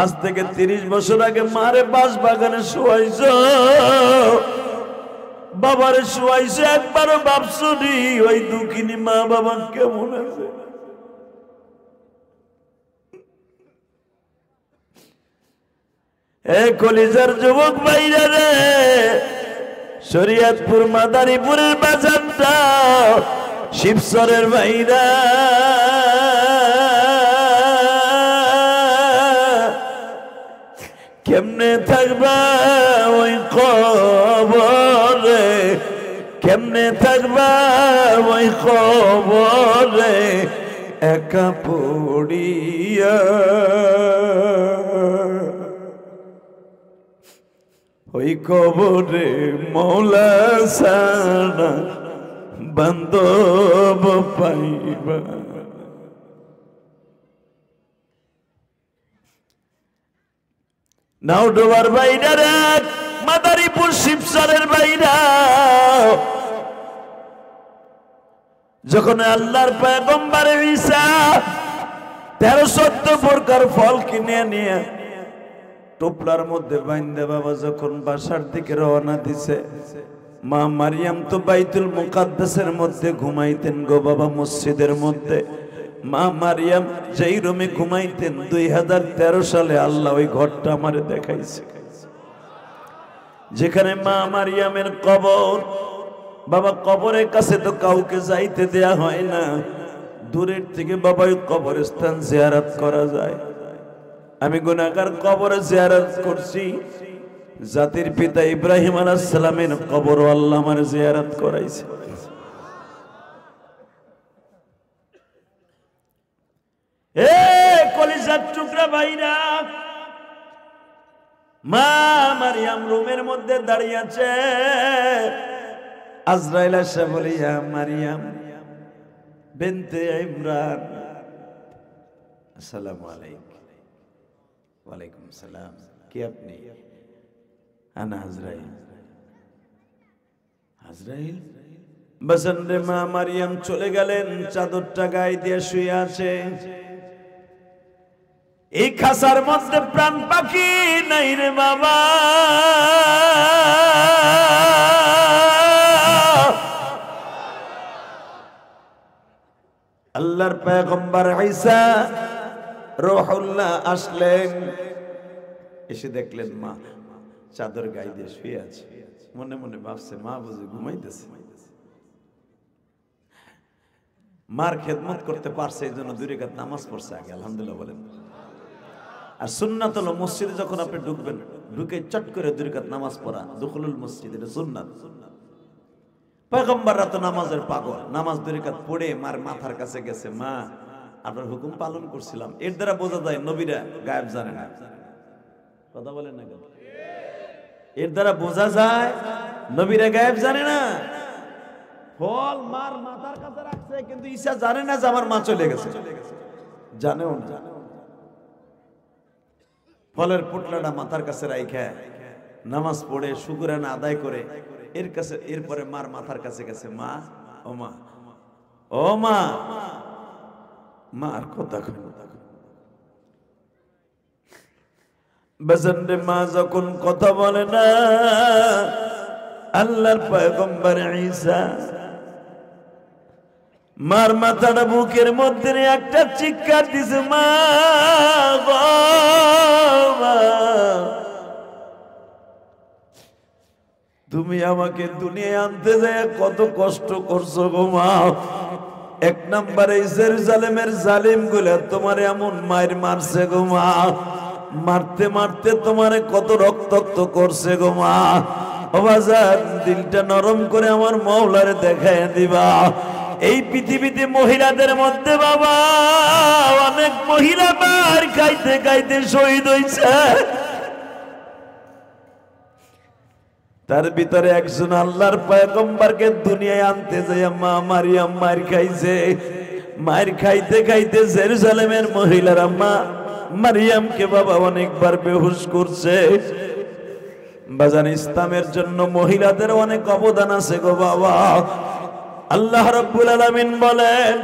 আজ থেকে 30 বছর আগে মারে বাস বাগানে শুয়াইছো, বাবারে শুয়াইছো, একবারও ভাবছনি ওই দুঃখিনী মা বাবা কেমন আছে? এ কলিজার যুবক ভাইরা রে, শরীয়তপুর মাদারীপুরের বাজারটা শিবচরের ভাইরা, কেমনে থাকবা ওই কবরে, কেমনে থাকবা ওই কবরে একা পড়িয়া, ওই কবরে মৌলা সারা বান্ধব পাইবা। নাওডোবার বাইরা রে, মাদারীপুর শিবচরের বাইরা, যখন আল্লাহর পয়গম্বর ঈসা 13-14 প্রকার ফল কিনে নিয়ে টোপলার মধ্যে বাইন্দে বাবা যখন বাসার দিকে রওনা দিছে, মা মারিয়াম তো বাইতুল মুকাদ্দাসের মধ্যে ঘুমাইতেন গো বাবা, মসজিদের মধ্যে। মা মারিয়াম যেই রুমে ঘুমাইতেন 2013 সালে আল্লাহ ওই ঘরটা আমারে দেখাইছে, যেখানে মা মারিয়ামের কবর। বাবা কবরের কাছে তো কাউকে যাইতে দেয়া হয় না, দূরের থেকে বাবা ওই কবরস্থান জিয়ারত করা যায়। আমি গুনাহগার কবরে জিয়ারত করছি, জাতির পিতা ইব্রাহিম আলাইহিস সালামের কবর আল্লাহ আমার জিয়ারত করাইছে। এ কলিজার টুকরা ভাইরা, মা মারিয়াম রুমের মধ্যে দাঁড়িয়ে আছে, আজরাইল এসে বলে, ইয়া মারিয়াম বিনতে ইমরান, আসসালামু আলাইকুম। ওয়ালাইকুম সালাম, কে আপনি? আনা আজরাইল। আজরাইল বসন রে। মা মারিয়াম চলে গেলেন, চাদরটা গায়ে দিয়ে শুয়ে আছে। এই খাসার মধ্যে প্রাণ পাখি নাই রে বাবা, আল্লাহর পয়গম্বর ঈসা রূহুল্লাহ আসলেন, এসে দেখলেন মা চাদর গায়ে দিয়ে শুয়ে আছে। মনে মনে ভাবছে মা বুঝি ঘুমাইতেছে। মার খেদমত করতে পারছে, এই জন্য 2 রাকাত নামাজ পড়ছে আগে, আলহামদুলিল্লাহ বলেন। আর সুন্নাত হলো মসজিদে যখন আপনি ঢুকবেন, ঢুকে চট করে 2 রাকাত নামাজ পড়া, দুখুলুল মসজিদ, এটা সুন্নাত। পয়গম্বররা তো নামাজের পাগল, নামাজ 2 রাকাত পড়ে মার মাথার কাছে গেছে, মা আপনার হুকুম পালন করছিলাম। এর দ্বারা বোঝা যায় নবীরা গায়েব জানে না। কথা বলেন না কেন? এর দ্বারা বোঝা যায় নবীরা গায়েব জানে না। ফল মার মাথার কাছে রাখছে, কিন্তু ঈসা জানে না যে আমার মা চলে গেছে, জানেও না। ফলের পুটলাটা মাথার কাছে রাইখা নামাজ পড়ে শুকরানা আদায় করে এর কাছে, এরপরে মার মাথার কাছে গেছে, মা ও মা, ও মা, মার কথা কই। বেজন্ডে মা যখন কথা বলে না, আল্লাহর পয়গম্বর ঈসা মার মাথাটা বুকের মধ্যে একটা চিৎকার দিছে, মা তুমি আমাকে দুনিয়ায় আনতে যায় কত কষ্ট করছো গো মা। 1 নম্বরে জেরুজালেমের জালিম গুলা তোমার এমন মায়ের মারছে গো মা, মারতে মারতে তোমারে কত রক্তাক্ত করছে গো মা। ও বাজার দিলটা নরম করে আমার মওলারে দেখায় দিবা। এই পৃথিবীতে মহিলাদের মধ্যে বাবা অনেক মহিলা মার খাইতে খাইতে শহীদ হইছে, তার ভিতরে একজন আল্লাহর পয়গম্বরকে দুনিয়ায় আনতে যায় মা মারিয়াম মার খাইছে। মার খাইতে খাইতে জেরুজালেমের মহিলারা মা মারিয়ামকে বাবা অনেকবার বেহুশ করছে। বাজান ইসলামের জন্য মহিলাদের অনেক অবদান আছে গো বাবা। আল্লাহ রাব্বুল আলামিন বলেন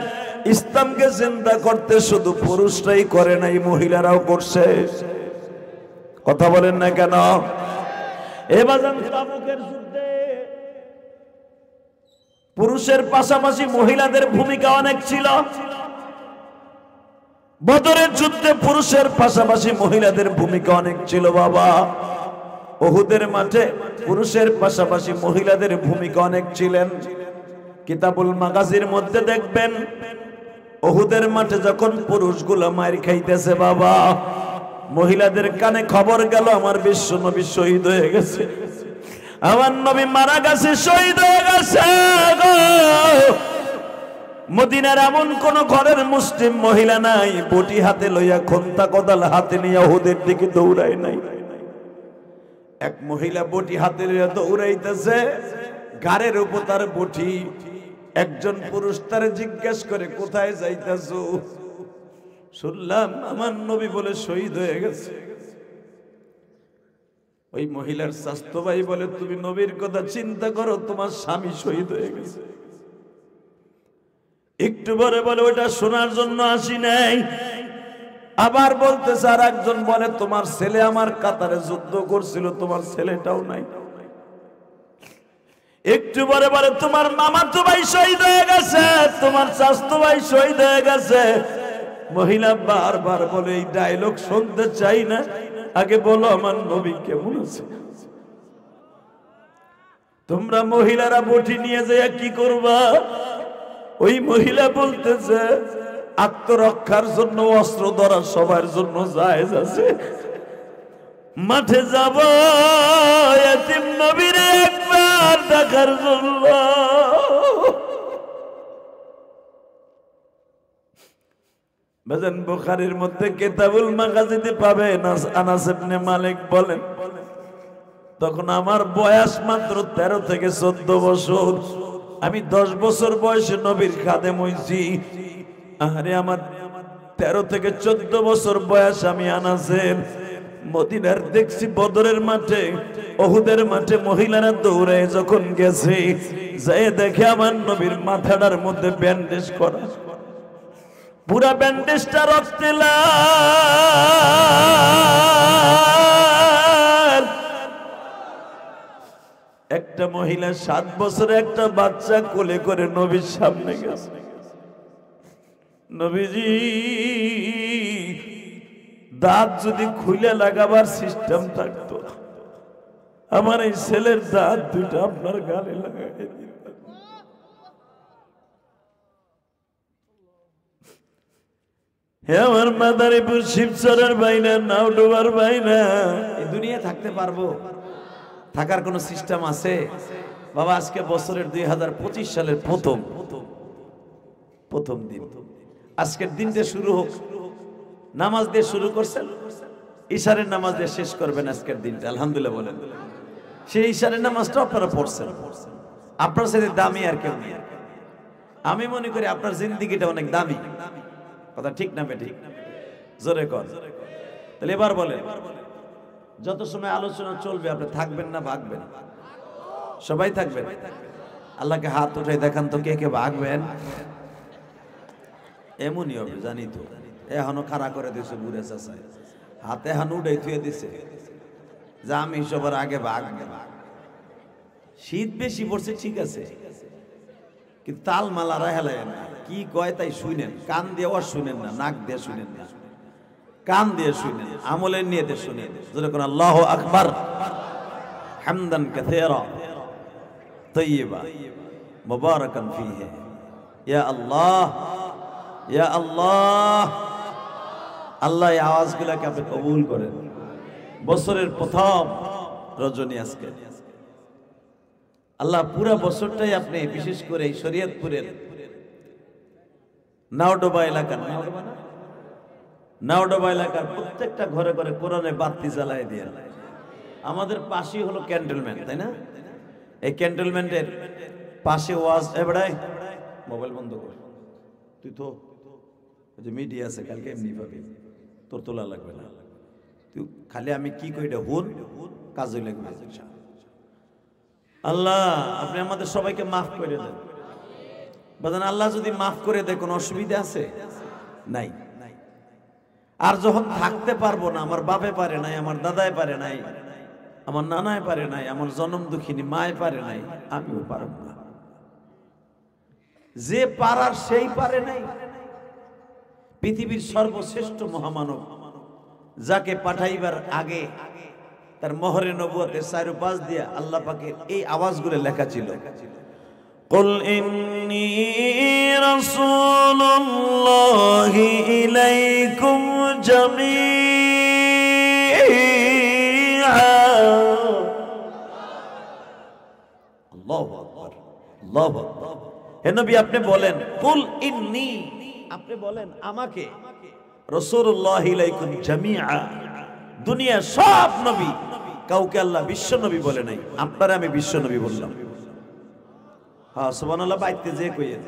ইসলামকে জিন্দা করতে শুধু পুরুষরাই করে নাই, মহিলারাও করছে। কথা বলেন না কেন? এবাজান তাবুকের যুদ্ধে পুরুষের পাশাপাশি মহিলাদের ভূমিকা অনেক ছিল। বদরের যুদ্ধে পুরুষের পাশাপাশি মহিলাদের ভূমিকা অনেক ছিল বাবা। উহুদের মাঠে পুরুষের পাশাপাশি মহিলাদের ভূমিকা অনেক ছিলেন। কিতাবুল মাগাজির মধ্যে দেখবেন উহুদের মাঠে যখন পুরুষগুলো মার খাইতেছে বাবা, মহিলাদের কানে খবর গেল আমার বিশ্ব নবী শহীদ হয়ে গেছে, আমার নবী মারা গেছে, শহীদ হয়ে গেছে। মদিনার এমন কোন ঘরের মুসলিম মহিলা নাই বটি হাতে লইয়া খন্তা কোদাল হাতে নিয়ে উহুদের দিকে দৌড়ায় নাই। এক মহিলা বটি হাতে লইয়া দৌড়াইতেছে, গাড়ির উপর তার বটি। একজন পুরুষ তারে জিজ্ঞেস করে কোথায় যাইতেছো? শুনলাম আমার নবী বলে শহীদ হয়ে গেছে। ওই মহিলার স্বাস্থ্য ভাই বলে তুমি নবীর কথা চিন্তা করো, তোমার স্বামী শহীদ হয়ে গেছে। একটু পরে বলে ওটা শোনার জন্য আসি নাই। আবার বলতেছে, আর একজন বলে তোমার ছেলে আমার কাতারে যুদ্ধ করছিল, তোমার ছেলেটাও নাই। একটু পরে বলে তোমার মামাতো ভাই শহীদ হয়ে গেছে, তোমার চাচাতো ভাই শহীদ হয়ে গেছে। মহিলা বারবার বলে এই ডায়লগ শুনতে চাই না, আগে বলো আমার নবী কেমন আছে। তোমরা মহিলারা বটি নিয়ে যায় কি করবা? ওই মহিলা বলতেছে আত্মরক্ষার জন্য অস্ত্র ধরা সবার জন্য জায়েজ আছে। মাঠে যাব এতিম নবীরে একবার দেখার জন্য। বাজান বুখারীর মধ্যে কিতাবুল মাগাজিতে পাবেন, আনাস ইবনে মালিক বলেন তখন আমার বয়স মাত্র 13 থেকে 14 বছর। আমি 10 বছর বয়সে নবীর খাদেম হইছি। আরে আমার 13 থেকে 14 বছর বয়স আমি আনাসের মদিনার দেখছি বদরের মাঠে উহুদের মাঠে মহিলারা দৌড়ে যখন গেছে, যায় দেখে আমার নবীর মাথাটার মধ্যে ব্যান্ডেজ করা, পুরা ব্যান্ডেজটা রক্তে লাল। একটা মহিলা 7 বছরের একটা বাচ্চা কোলে করে নবীর সামনে গেছে। নবীজি দাঁত যদি খুলে লাগাবার সিস্টেম থাকতো, আমার এই ছেলের দাঁত দুইটা আপনার গালে লাগাই দিতেন। হে আমার মাদারীপুর শিবচরের বাইনা, নাওডোবার বাইনা, এই দুনিয়া থাকতে পারবো? থাকার কোন সিস্টেম আছে বাবা? আজকে বছরের 2025 সালের প্রথম দিন। আজকের দিনটা শুরু হোক, নামাজ দিয়ে শুরু করছেন, ইশারের নামাজ দিয়ে শেষ করবেন আজকের দিনটা। আলহামদুলিল্লাহ বলেন। সেই ইশারের নামাজটা আপনারা পড়ছেন, আপনার সাথে দামি আর কেউ নেই। আমি মনে করি আপনার জিন্দেগিটা অনেক দামি। কথা ঠিক না বেটি? জোরে কর। তাহলে এবার বলেন, যত সময় আলোচনা চলবে আপনি থাকবেন না ভাগবেন? সবাই থাকবেন। আল্লাহকে হাত উঠাই দেখান তো কে কে ভাগবেন। এমনই হবে জানি তো। এখনো খাড়া করে দিয়েছে বুড়ে চাষায়, হাতে এখন উঠে থুয়ে দিছে যে আমি সবার আগে ভাগবে। শীত বেশি পড়ছে ঠিক আছে, কিন্তু তাল মালারা হেলায় না, কি কয় তাই শুনেন, কান দিয়ে আর শুনেন না, নাক দিয়ে শুনেন না, কান দিয়ে শুনেন, আমলের নিয়তে শুনেন। যেরকম আল্লাহু আকবার হামদান কাসীরা তাইয়্যিবা মুবারাকান ফীহি। ইয়া আল্লাহ, ইয়া আল্লাহ। আল্লাহ এই আওয়াজগুলোকে আপনি কবুল করেন। বছরের প্রথম রজনী আজকে, আল্লাহ পুরা বছরটাই আপনি বিশেষ করে এই শরীয়তপুরের নাওডোবা এলাকার প্রত্যেকটা ঘরে ঘরে কোরআনের বাতি জ্বালায় দিয়ে। আমাদের পাশেই হলো ক্যান্টনমেন্ট, তাই না? এই ক্যান্টনমেন্টের পাশে ওয়াজ। এবারে মোবাইল বন্ধ কর, তুই তো যে মিডিয়া আছে কালকে এমনি পাবি, তোর তোলা লাগবে না। তুই খালি আমি কি কই এটা হুন, কাজে লাগবে। আল্লাহ আপনি আমাদের সবাইকে মাফ করে দেন। বাজান আল্লাহ যদি মাফ করে দেয় কোনো অসুবিধা আছে? নাই। আর যখন থাকতে পারবো না, আমার বাপে পারে নাই, আমার দাদাই পারে নাই, আমার নানায় পারে নাই, আমার জনম দুঃখিনী মায় পারে নাই, আমিও পারব না। যে পারার সেই পারে নাই। পৃথিবীর সর্বশ্রেষ্ঠ মহামানব যাকে পাঠাইবার আগে তার মোহরে নবুয়তের চারপাশ দিয়া আল্লাহ পাকের এই আওয়াজগুলো লেখা ছিল, কুল ইন্নী রাসূলুল্লাহি ইলাইকুম জামিআ। আল্লাহু আকবার, আল্লাহু আকবার। হে নবী আপনি বলেন, কুল ইন্নী, আপনি বলেন আমাকে রাসূলুল্লাহি ইলাইকুম জামিআ। দুনিয়া সব নবী, কাউকে আল্লাহ বিশ্ব নবী বলে নাই, আপনারা আমি বিশ্ব নবী বললাম। হ্যাঁ সুবহানাল্লাহ, বাইতে যে কইয়েন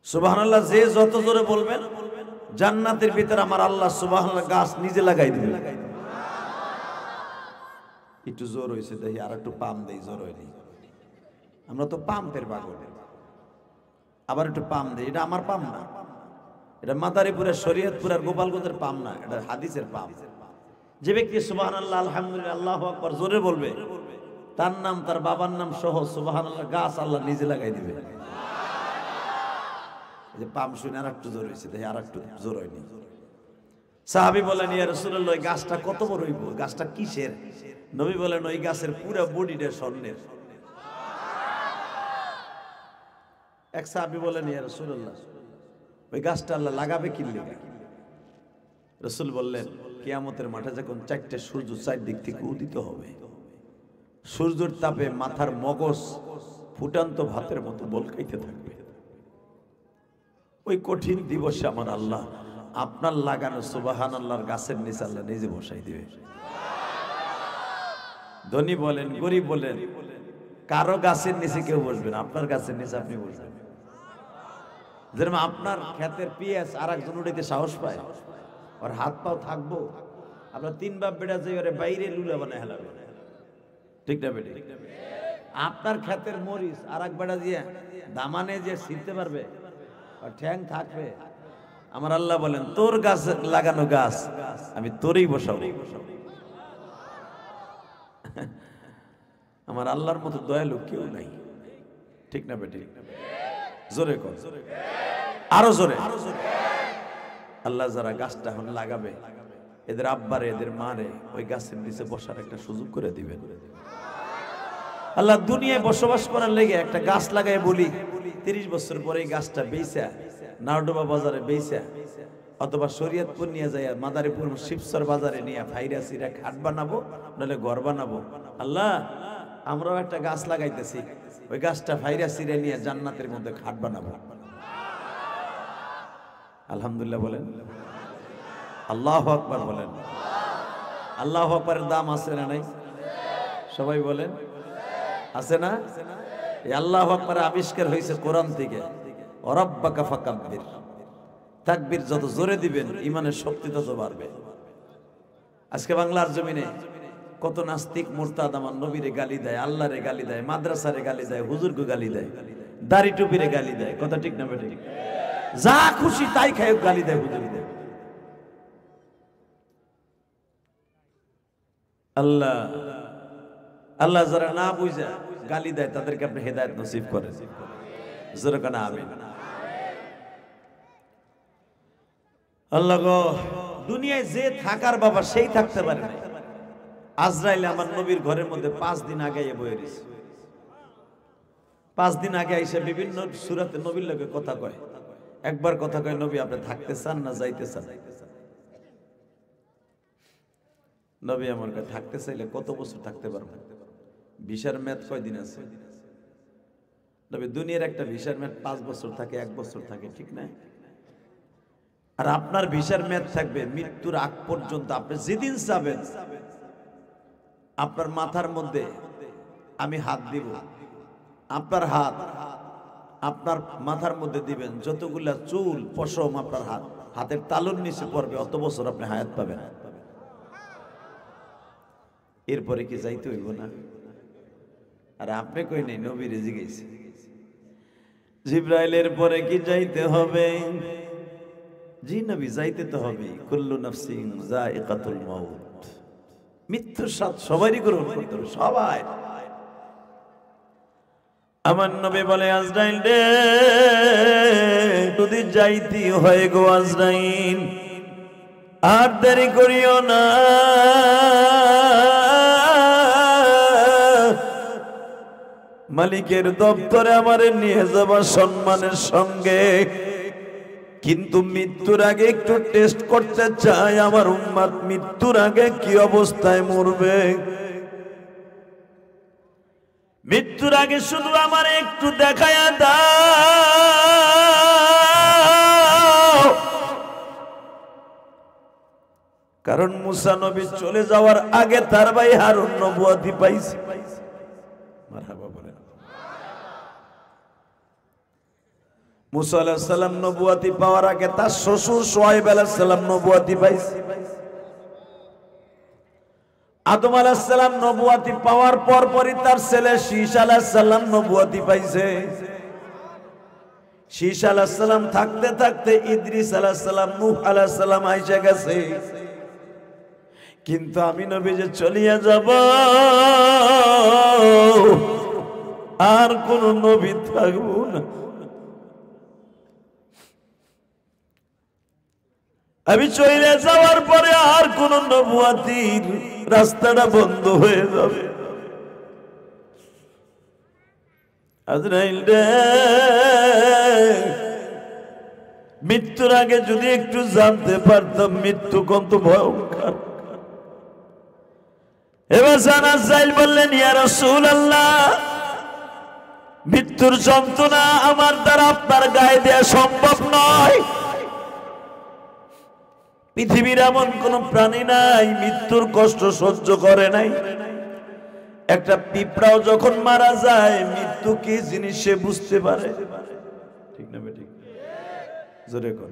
সুবহানাল্লাহ, যে যত জোরে বলবেন জান্নাতের ভিতরে আমার আল্লাহ সুবহানাল্লাহ গাছ নিজে লাগাই দিবে। একটু জোর হয়েছে দেখি, আর একটু পাম দেই, জোর হয়নি। আমরা তো পাম্পের পাগল, আবার একটু পাম দেই। এটা আমার পাম না, এটা মাদারীপুরের শরীয়তপুরের গোপালগঞ্জের পাম না, এটা হাদিসের পাম। যে ব্যক্তি সুবহানাল্লাহ আলহামদুলিল্লাহ আল্লাহু আকবার জোরে বলবে, তার নাম তার বাবার নাম সহ সুবহানাল্লাহ গাছ আল্লাহ নিজে লাগাই দিবে। যে পাম শুনে আর একটু জোর হয়েছে দেখি, আর একটু জোর হয়নি। সাহাবী বলেন, ইয়া রাসূলুল্লাহ ওই গাছটা কত বড় হইব, গাছটা কিসের? নবী বলেন, ওই গাছের পুরো বডিটা স্বর্ণের। এক সাহাবী বলেন, ইয়া রাসূলুল্লাহ ওই গাছটা আল্লাহ লাগাবে কি লাগা? রাসূল বললেন, কিয়ামতের মাঠে যখন চারটে সূর্য চারদিক থেকে উদিত হবে, সূর্যের তাপে মাথার মগজ ফুটান্ত ভাতের মতো বলকাইতে থাকবে, ওই কঠিন দিবসে আমার আল্লাহ আপনার লাগানো সুবহানাল্লাহর গাছের নিচে আল্লাহ নিজে বসাই দিবে। ধনী বলেন গরিব বলেন, কারো গাছের নিচে কেউ বসবেন, আপনার গাছের নিচে আপনি বসবেন। যেরকম আপনার ক্ষেতের পিয়াজ আর একজন উড়াইতে সাহস পায়, আর হাত পাও থাকবো, আপনার তিন বাপ বেটা যে বাইরে লুলা বানায় হেলাবে, ঠিক না বেটি? আপনার ক্ষেতের মরিচ আর এক বেটা দিয়ে দামানে যে ছিঁড়তে পারবে, আর ঠ্যাং থাকবে। আমার আল্লাহ বলেন, তোর গাছ লাগানো গাছ আমি তোরই বসাবো। আমার আল্লাহর মতো দয়ালু কেউ নাই, ঠিক না বেটি? জোরে কর, আরো জোরে। আল্লাহ যারা গাছটা এখন লাগাবে, এদের আব্বারে এদের মারে ওই গাছের নিচে বসার একটা সুযোগ করে দিবেন। আল্লাহ দুনিয়ায় বসবাস করার লেগে একটা গাছ লাগায় বলি, 30 বছর পরে এই গাছটা বেচা নারডোবা বাজারে বেচা, অথবা শরীয়তপুর নিয়ে যায় মাদারীপুর শিবসর বাজারে নিয়ে ফাইরাসিরা খাট বানাবো, নাহলে ঘর বানাবো। আল্লাহ আমরাও একটা গাছ লাগাইতেছি, ওই গাছটা ফাইরাসিরা নিয়ে জান্নাতের মধ্যে খাট বানাবো। আলহামদুলিল্লাহ বলেন, আল্লাহু আকবার বলেন। আল্লাহু আকবারের দাম আছে না নাই? সবাই বলেন, আছে না? এই আল্লাহু আকবার আবিষ্কার হয়েছে কোরআন থেকে। ওয়ারাব্বাকা ফাকাব্বির, তাকবীর যত জোরে দিবেন ইমানের শক্তি তত বাড়বে। আজকে বাংলার জমিনে কত নাস্তিক মুরতাদ আমার নবীরে গালি দেয়, আল্লাহরে গালি দেয়, মাদ্রাসারে গালি দেয়, হুজুরকে গালি দেয়, দাড়ি টুপিরে গালি দেয়। কথা ঠিক না বেঠিক? যা খুশি তাই খায় গালি দেয়, হুজুরি দেয়। আল্লাহ আল্লাহ যারা না বুঝা গালি দেয় তাদেরকে আপনি হেদায়েত নসিব করেন। জোরে কানা আমিন। আল্লাহ গো, দুনিয়ায় যে থাকার বাবা সেই থাকতে পারে না। আজরাইল আমার নবীর ঘরের মধ্যে 5 দিন আগে বয়ে দিছে। 5 দিন আগে এসে বিভিন্ন সূরাতে নবীর লগে কথা কয়। একবার কথা কয়, নবী আপনি থাকতে চান না যাইতে চান? নবী আমার কাছে থাকতে চাইলে কত বছর থাকতে পারবেন? ভিসার মেয়াদ কয়দিন আছে? নবী দুনিয়ার একটা ভিসার মেয়াদ 5 বছর থাকে, 1 বছর থাকে, ঠিক না? আর আপনার ভিসার মেয়াদ থাকবে মৃত্যুর আগ পর্যন্ত। আপনি যেদিন যাবেন আপনার মাথার মধ্যে আমি হাত দিব, আপনার হাত আপনার মাথার মধ্যে দিবেন, যতগুলা চুল পশম আপনার হাতের তালুর নিচে পড়বে, অত বছর আপনি হায়াত পাবেন। এরপরে কি যাইতে হইব না? আর আপনি কই নাই, নবী রেজি গেছে। জিব্রাইলের পরে কি যাইতে হবে? জি নবী, যাইতে তো হবে। কুল্লু নাফসিন যায়িকাতুল মাউত, মৃত্যুর স্বাদ সবারই গ্রহণ করতে হবে, সবাই। আমার নবী বলে, আজরাইল রে, যদি যাইতে হয় গো আজরাইল, আর দেরি করিও না, মালিকের দপ্তরে আমারে নিয়ে যাবা সম্মানের সঙ্গে। কিন্তু মৃত্যুর আগে একটু টেস্ট করতে চাই আমার উম্মত মৃত্যুর আগে কি অবস্থায় মরবে। মৃত্যুর আগে শুধু আমার একটু দেখায়া দাও, কারণ মুসা নবী চলে যাওয়ার আগে তার ভাই হারুন নবুয়তি পাইছে। মারহাবা বলেন। মুসা আলাইহিস সালাম নবুয়তি পাওয়ার আগে তার শ্বশুর শুআয়ব আলাইহিস সালাম নবুয়তি পাইছে। আদম আলাইহিস সালাম নবুয়তি পাওয়ার পরই তার ছেলে শীশ আলাইহিস সালাম নবুয়তি পাইছে। শীশ আলাইহিস সালাম থাকতে থাকতে ইদ্রিস আলাইহিস সালাম, নূহ আলাইহিস সালাম আইসা গেছে। কিন্তু আমি নবী যে চলিয়া যাব, আর কোন নবী থাকব না। আমি চলে যাওয়ার পরে আর কোন নবুয়তির রাস্তাটা বন্ধ হয়ে যাবে। আজরাইল রে, মৃত্যুর আগে যদি একটু জানতে পারতাম মৃত্যু কত ভয়ঙ্কর। এবার আজরাইল বললেন, ইয়া রাসূলুল্লাহ, মৃত্যুর যন্ত্রণা আমার দ্বারা আপনার গায়ে দেয়া সম্ভব নয়। পৃথিবীর এমন কোন প্রাণী নাই মৃত্যুর কষ্ট সহ্য করে নাই। একটা পিঁপড়াও যখন মারা যায় মৃত্যু কি জিনিস সে বুঝতে পারে, ঠিক না বেঠিক? জোরে কর।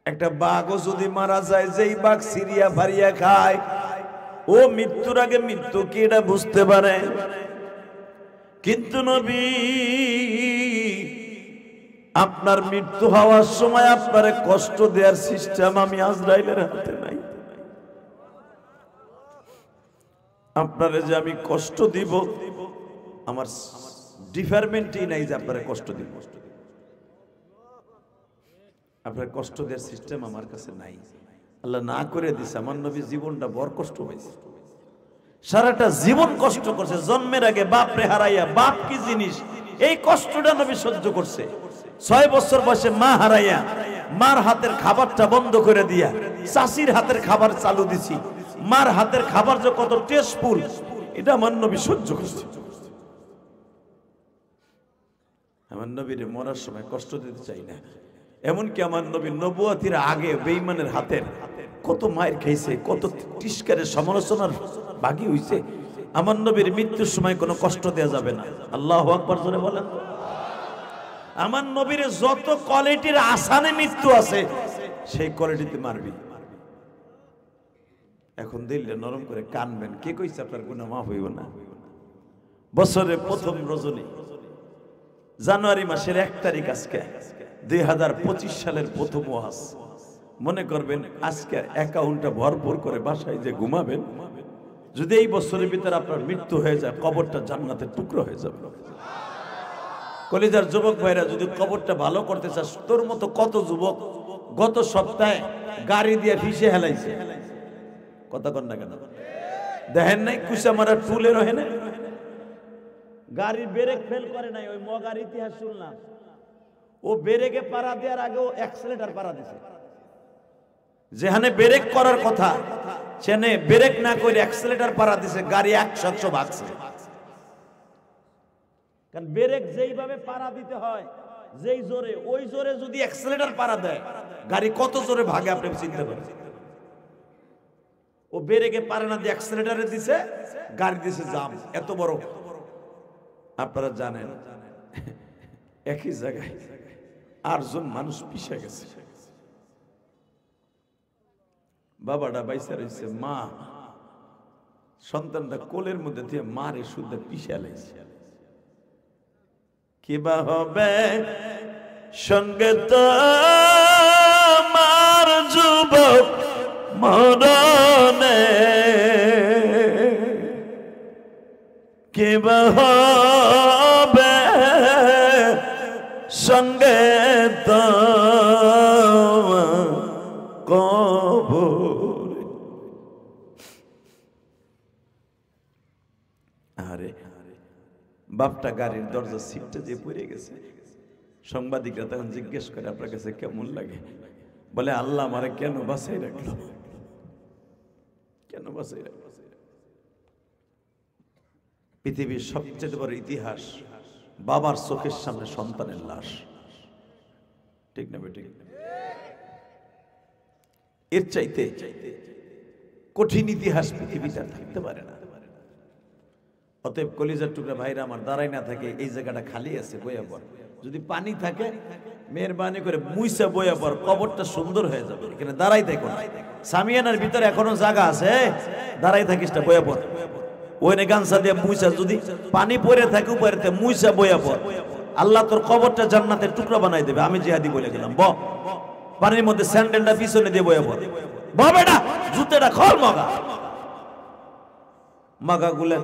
একটা বাঘও যদি মারা যায়, যেই বাঘ সিরিয়া ফারিয়া খায়, ও মৃত্যুর আগে মৃত্যু কি এটা বুঝতে পারে। কিন্তু নবী, আপনার মৃত্যু হওয়ার সময় আপনারে কষ্ট দেওয়ার সিস্টেম আমি আজরাইলের হাতে নাই। আপনারে যে আমি কষ্ট দিব, আমার ডিপার্টমেন্টই নাই যে আপনারে কষ্ট দিব। আপনার কষ্ট দেওয়ার সিস্টেম আমার কাছে নাই। আল্লাহ না করে দিছে। আমার নবী জীবনটা বড় কষ্ট হয়েছে, সারাটা জীবন কষ্ট করছে। জন্মের আগে বাপরে হারাইয়া, বাপ কি জিনিস এই কষ্টটা নবী সহ্য করছে। 6 বছর বয়সে মা হারাইয়া, মার হাতের খাবারটা বন্ধ করে দিয়া চাষির হাতের খাবার চালু দিছি। মার হাতের খাবার যে কত টেস্টফুল এটা আমার নবী সহ্য করছে। আমার নবীর মরার সময় কষ্ট দিতে চাই না। এমনকি আমার নবী নবুয়তির আগে বেঈমানের হাতের কত মায়ের খাইছে, কত তিরস্কারের সমালোচনার বাগি হইছে। আমার নবীর মৃত্যুর সময় কোনো কষ্ট দেয়া যাবে না। আল্লাহু আকবার জোরে বলেন। আমার নবীর যত কোয়ালিটির আসানে মৃত্যু আছে সেই কোয়ালিটিতে মারবি। এখন দিলে নরম করে কানবেন, কে কইছে আপনার গুনাহ মাফ হইব না? বছরের প্রথম রজনী, জানুয়ারি মাসের 1 তারিখ, আজকে 2025 সালের প্রথম ওয়াজ। মনে করবেন আজকে অ্যাকাউন্টটা ভরপুর করে বাসায় যে ঘুমাবেন, যদি এই বছরের ভিতরে আপনার মৃত্যু হয়ে যায়, কবরটা জান্নাতের টুকরো হয়ে যাবে। কলিজার যুবক ভাইরা, যদি কবরটা ভালো করতে চাস, তোর মতো কত যুবক গত সপ্তাহে গাড়ি দিয়ে ফিসে হেলাইছে, কথা কন না কেন? দেখেন নাই কুসা মারা টুলের ওখানে গাড়ির ব্রেক ফেল করে নাই। ওই মগার ইতিহাস শুনলাম, ও ব্রেকে পাড়া দেওয়ার আগে ও অ্যাক্সিলারেটর পাড়া দিছে। যেখানে ব্রেক করার কথা সেখানে ব্রেক না করে অ্যাক্সিলারেটর পাড়া দিছে, গাড়ি 100 ভাগছে। কারণ ব্রেক যেইভাবে পাড়া দিতে হয়, যেই জোরে, ওই জোরে যদি অ্যাক্সিলারেটর পাড়া দেয়, গাড়ি কত জোরে ভাগে আপনি চিন্তা করেন। ও ব্রেকে পারে না দিয়ে অ্যাক্সিলারেটরে দিছে, গাড়ি দিছে জাম। এত বড় আপনারা জানেন, একই জায়গায় 8 জন মানুষ পিছে গেছে। বাবাটা বাইসা রয়েছে, মা সন্তানটা কোলের মধ্যে দিয়ে মারে শুদ্ধ পিছে লাইছে। কিবা হবে সঙ্গে তোমার যুবক মরণে কে হবে সঙ্গে তোমার কবর। আরে বাপটা গাড়ির দরজা সিটটা দিয়ে পড়ে গেছে। সাংবাদিকরা তখন জিজ্ঞেস করে আপনার কাছে কেমন লাগে? বলে আল্লাহ আমারে কেন বাঁচাই রাখলো, কেন বাঁচাই রাখলো। পৃথিবীর সবচেয়ে বড় ইতিহাস বাবার চোখের সামনে সন্তানের লাশ, ঠিক না বেঠিক? এর চাইতে কঠিন ইতিহাস পৃথিবীতে থাকতে পারে না। অতএব কলিজার টুকরা ভাইরা আমার, দাঁড়াই না থাকে, এই জায়গাটা খালি আছে, বইয়া পড়। যদি পানি থাকে মেহরবানি করে মুইসা বইয়া পড়, কবরটা সুন্দর হয়ে যাবে। এখানে দাঁড়াই থাকো না, সামিয়ানার ভিতরে এখনো জায়গা আছে, দাঁড়াই থাকিস না, বইয়া পড়। ওইনে গানসা দিয়ে মুইসা, যদি পানি পড়ে থাকে উপরে মুইসা বইয়া পড়, আল্লাহ তোর কবরটা জান্নাতের টুকরা বানাই দেবে। আমি জিহাদি বলে গেলাম, ব পানির মধ্যে স্যান্ডেলটা পিছনে দিয়ে বইয়া পড়, ববে না জুতেটা খল মগা মাগা গুলা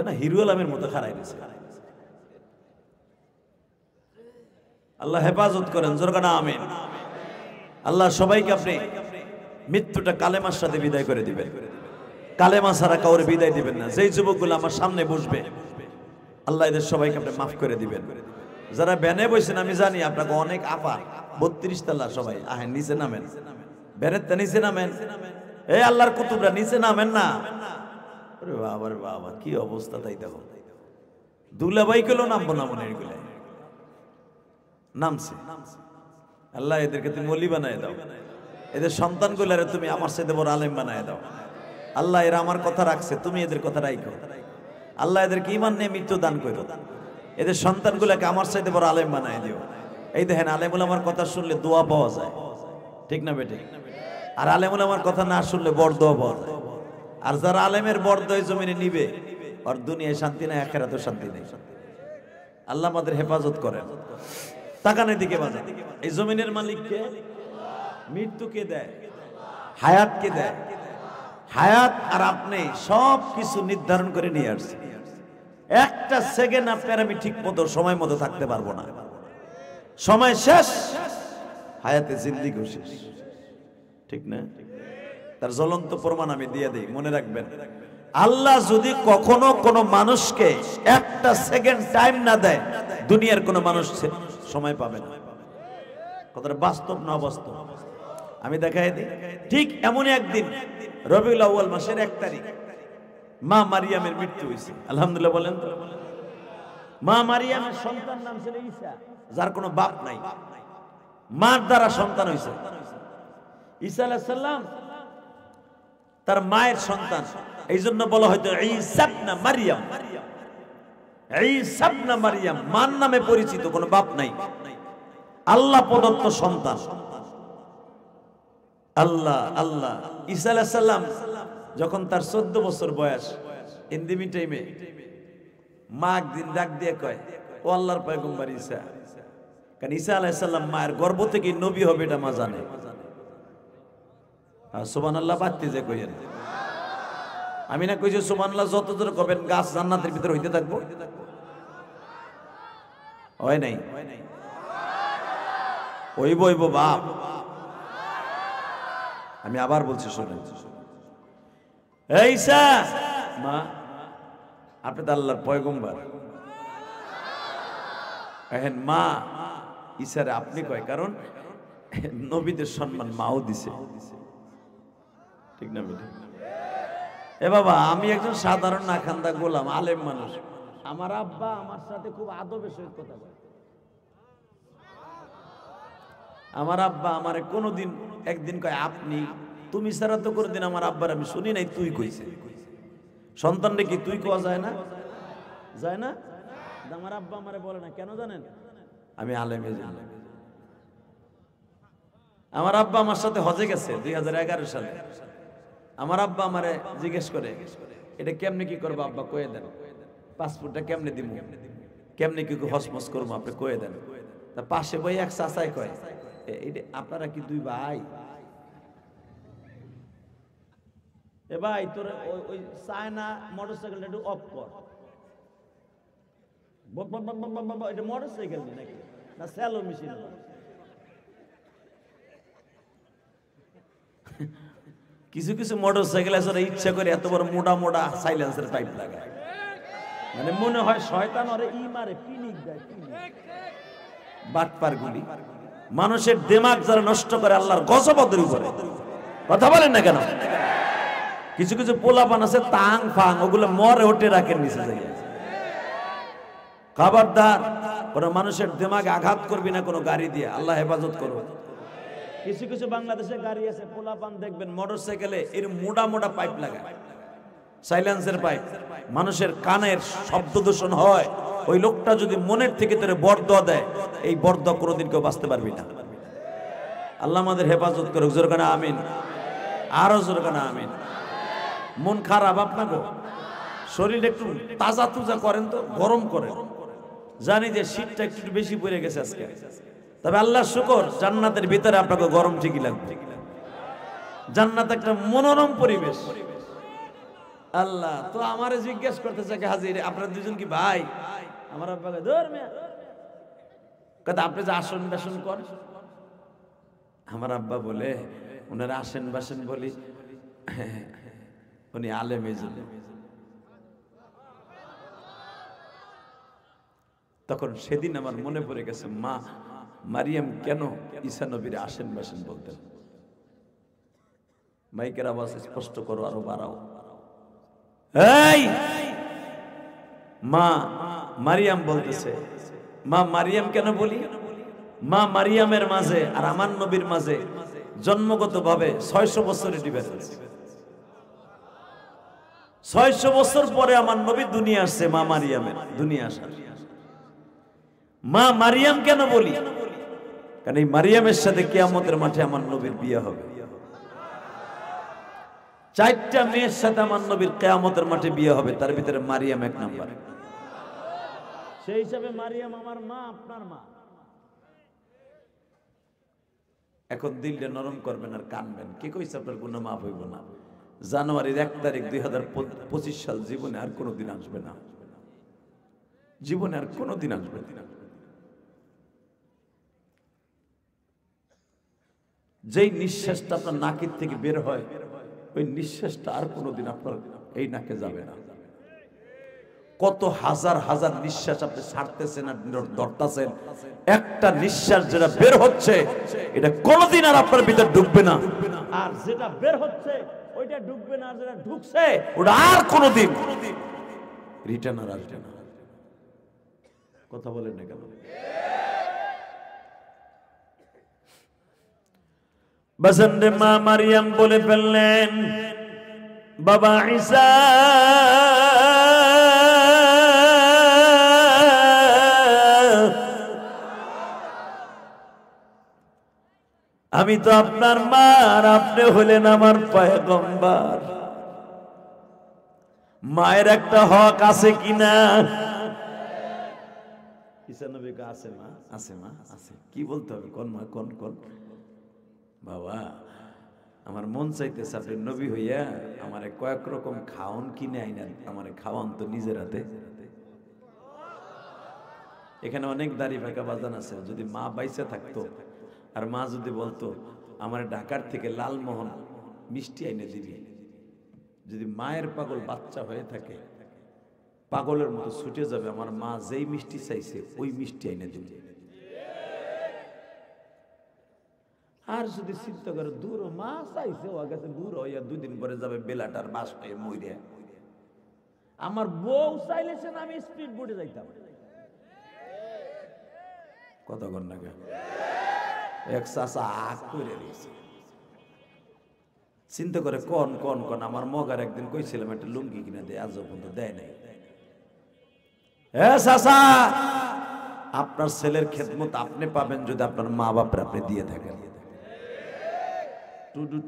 না হিরু আলমের মতো খারাই দিছে। আল্লাহ হেফাজত করেন, জোরকানা আমিন। আল্লাহ সবাইকে আপনি মৃত্যুটা কালেমার সাথে বিদায় করে দিবেন, কালেমা ছাড়া কাউরে বিদায় দিবেন না। যেই যুবকগুলো আমার সামনে বসবে আল্লাহ এদের সবাইকে আপনি মাফ করে দিবেন। যারা ব্যানে বসেন আমি জানি আপনাকে অনেক আপা, 32 তলা সবাই আহেন, নিচে নামেন, ব্যানের নিচে নামেন। এই আল্লাহর কুতুবরা নিচে নামেন না। বাবা রে বাবা, কি অবস্থা! তাই দেখো দুলাভাই গুলো নামবো না মনে এগুলো নামছে। আল্লাহ এদেরকে তুমি ওলি বানায় দাও, এদের সন্তান গুলারে তুমি আমার সাথে বড় আলেম বানায় দাও। আল্লাহ এরা আমার কথা রাখছে, তুমি এদের কথা রাখো। আল্লাহ এদেরকে ঈমান নিয়ে মৃত্যু দান করো, এদের সন্তানগুলোকে আমার সাথে বড় আলেম বানায় দিও। এই দেখেন আলেমুল আমার কথা শুনলে দোয়া পাওয়া যায়, ঠিক না বেটি? আর আলেমুল আমার কথা না শুনলে বড় দোয়া পাওয়া যায়। আর যারা আলেমের বরদয় জমিনে নিবে, আর দুনিয়ায় শান্তি নাই, আখিরাতেও শান্তি নেই। আল্লাহ আমাদের হেফাজত করেন। তাকানের দিকে বাজা, এই জমিনের মালিককে, মৃত্যুকে দেয়, হায়াতকে দেয়। হায়াত আর আপনি সব কিছু নির্ধারণ করে নিয়ে আসছে। একটা সেকেন্ড আপনার আমি ঠিক মতো সময় মতো থাকতে পারবো না, সময় শেষ, হায়াতে জিন্দেগি শেষ, ঠিক না? তার জ্বলন্ত প্রমাণ আমি দিয়ে দিই, মনে রাখবেন। আল্লাহ যদি কখনো কোনো মানুষকে একটা সেকেন্ড টাইম না দেয়, দুনিয়ার কোনো মানুষ সময় পাবে না। কথাটা বাস্তব না অবাস্তব? আমি দেখাই দিই। ঠিক এমনই একদিন রবিউল আউয়াল মাসের 1 তারিখ মা মারিয়ামের মৃত্যু হয়েছে। আলহামদুলিল্লাহ বলেন তো। মা মারিয়ামের সন্তান নাম ছিল ঈসা, যার কোনো বাপ নাই, মার দ্বারা সন্তান হয়েছে। ঈসা আলাইহিস সালাম তার মায়ের সন্তান, এই জন্য বলা হয়তো ঈসা ইবনে মারিয়াম। ঈসা ইবনে মারিয়াম মার নামে পরিচিত, কোনো বাপ নাই, আল্লাহ প্রদত্ত সন্তান। আল্লাহ আল্লাহ ঈসা আলাইহিস সালাম যখন তার 14 বছর বয়স, ইন্দিমি টাইমে মা একদিন ডাক দিয়ে কয়, ও আল্লাহর পয়গম্বর ঈসা। কারণ ঈসা আলাইহিস সালাম মায়ের গর্ভ থেকে নবী হবে এটা মা জানে। সুবহানাল্লাহ বাড়তে যে কইেন, আমি না কইছি সুবহানাল্লাহ যত জোরে করবেন গাছ জান্নাতের ভিতর হইতে থাকবো, হয় নাই? ওইব ওইব বাপ। আমি আবার বলছি শুনেন, এই ঈসা মা আপনি তো আল্লাহর পয়গম্বর। এখন মা ঈসারে আপনি কয়, কারণ নবীদের সম্মান মাও দিছে, ঠিক না বেটা? এ বাবা, আমি একজন সাধারণ নাখান্দা গোলাম, আলেম মানুষ। আমার আব্বা আমার সাথে খুব আদবের সহিত কথা বলে। আমার আব্বা আমারে কোনোদিন একদিন কয় আপনি, তুমি ছাড়া তো কোনোদিন আমার আব্বার আমি শুনি নাই তুই কইছে। সন্তানরে কি তুই কোয়া যায় না? যায় না? আমার আব্বা আমারে বলে না, কেন জানেন? আমি আলেমে জানি। আমার আব্বা আমার সাথে হজে গেছে 2011 সালে। আমার আব্বা আমারে জিজ্ঞেস করে, এটা কেমনে কি করবো আব্বা কয়ে দেন, পাসপোর্টটা কেমনে দিব, কেমনে কি হসমস করবো আপনি কয়ে দেন। পাশে বই এক চাচাই কয়, আপনারা কি দুই ভাই? এ ভাই তোর ওই চায়না মোটরসাইকেলটা একটু অফ কর। এটা মোটরসাইকেল নাকি না স্যালো মেশিন? কিছু কিছু মোটরসাইকেল আছে ইচ্ছা করে এত বড় মোটা মোটা সাইলেন্সার পাইপ লাগায়, মানে মনে হয় শয়তান ওরে ই মারে, পিনিক দেয়। বাটপার গুলি মানুষের দিমাগ যারা নষ্ট করে আল্লাহর গজবের উপরে। কথা বলেন না কেন? কিছু কিছু পোলাপান আছে তাং ফাং, ওগুলো মরে ওঠে রাখেন নিচে যাইয়া। খবরদার, কোন মানুষের দিমাগে আঘাত করবি না কোনো গাড়ি দিয়ে, আল্লাহ হেফাজত করো। কিছু কিছু বাংলাদেশে গাড়ি আছে, পোলাপান দেখবেন মোটরসাইকেলে এর মোটা মোটা পাইপ লাগায়, সাইলেন্সের পাইপ। মানুষের কানের শব্দ দূষণ হয়। ওই লোকটা যদি মনের থেকে তোরে বরদোয়া দেয়, এই বরদোয়া কোনোদিন কেউ বাঁচতে পারবি না। আল্লাহ আমাদের হেফাজত করুক। জোরে কানা আমিন, আরো জোরে কানা আমিন। মন খারাপ আপনাকে, শরীর একটু তাজা তুজা করেন তো, গরম করেন। জানি যে শীতটা একটু বেশি পড়ে গেছে আজকে, তবে আল্লাহ শুকর জান্নাতের ভিতরে আপনাকে গরম ঠিকই লাগবে। জান্নাত একটা মনোরম পরিবেশ। আল্লাহ তো আমারে জিজ্ঞেস করতে চাকে, হাজির আপনারা দুজন কি ভাই? আমার আব্বাকে ধর মিয়া, কথা আপনি যে আসন বাসন কর। আমার আব্বা বলে ওনারা আসেন বাসেন বলি, উনি আলেম এই জন্য। তখন সেদিন আমার মনে পড়ে গেছে, মা মারিয়াম কেন ঈসা নবীর আসেন বাসেন বলতেন। মাইকের আওয়াজ স্পষ্ট করো, আরো বাড়াও। এই মা মারিয়াম বলতেছে, মা মারিয়াম কেন বলি? মা মারিয়ামের মাঝে আর আমার নবীর মাঝে জন্মগত ভাবে 600 বছরের ডিফারেন্স। 600 বছর পরে আমার নবী দুনিয়া আসছে, মা মারিয়ামের দুনিয়া আসার। মা মারিয়াম কেন বলি? কারণ এই মারিয়ামের সাথে কিয়ামতের মাঠে আমার নবীর বিয়ে হবে। 4টা মেয়ের সাথে আমার নবীর কিয়ামতের মাঠে বিয়ে হবে, তার ভিতরে মারিয়াম এক নাম্বার। সেই হিসাবে মারিয়াম আমার মা, আপনার মা। এখন দিলটা নরম করবেন আর কানবেন। কে কইছে আপনার কোনো মাফ হইব না? জানুয়ারির 1 তারিখ 2025 সাল জীবনে আর কোনোদিন আসবে না, জীবনে আর কোনোদিন আসবে না। যেই নিঃশ্বাসটা আপনার নাকের থেকে বের হয়, ওই নিঃশ্বাসটা আর কোনোদিন আপনার এই নাকে যাবে না। কত হাজার হাজার নিঃশ্বাস আপনি ছাড়তেছেন আর ধরতেছেন, একটা নিঃশ্বাস যেটা বের হচ্ছে এটা কোনোদিন আর আপনার ভিতর ঢুকবে না। আর যেটা বের হচ্ছে ওইটা ঢুকবে না, আর যেটা ঢুকছে ওটা আর কোনোদিন রিটার্ন আর আসবে না। কথা বলেন না কেন? বাসন্তে মা মারিয়াম বলে ফেললেন, বাবা ঈসা আমি তো আপনার মা, আর আপনি হলেন আমার পয়গম্বর। মায়ের একটা হক আছে কিনা? ঈসা নবী আছে মা, আছে মা, আছে। কি বলতে হবে? কোন মা, কোন কোন বাবা? আমার মন চাইতেছে আপনি নবী হইয়া আমারে কয়েক রকম খাওন কিনে আইনেন, আমারে খাওয়ান তো নিজের হাতে। এখানে অনেক দাড়ি ফাঁকা বাজান আছে, যদি মা বাইসে থাকতো আর মা যদি বলতো আমার ঢাকার থেকে লালমোহন মিষ্টি আইনে দিবি, যদি মায়ের পাগল বাচ্চা হয়ে থাকে পাগলের মতো ছুটে যাবে, আমার মা যেই মিষ্টি চাইছে ওই মিষ্টি আইনে দিবি। আর যদি চিন্তা করে দূর মা চাইছে ও গেছে দূর হইয়া 2 দিন পরে যাবে বেলাটার বাস হয়ে মইরে, আমার বউ চাইলেছেন আমি স্পিড বোটে যাইতাম। কতক্ষণ লাগে এক চাষা আগ করে দিয়েছে। চিন্তা করে কোন কোন কোন আমার মগার একদিন কইছিলাম একটা লুঙ্গি কিনে দেয়, আজও পর্যন্ত দেয় নাই। চাষা আপনার ছেলের খেদমত আপনি পাবেন যদি আপনার মা বাপরে আপনি দিয়ে থাকেন,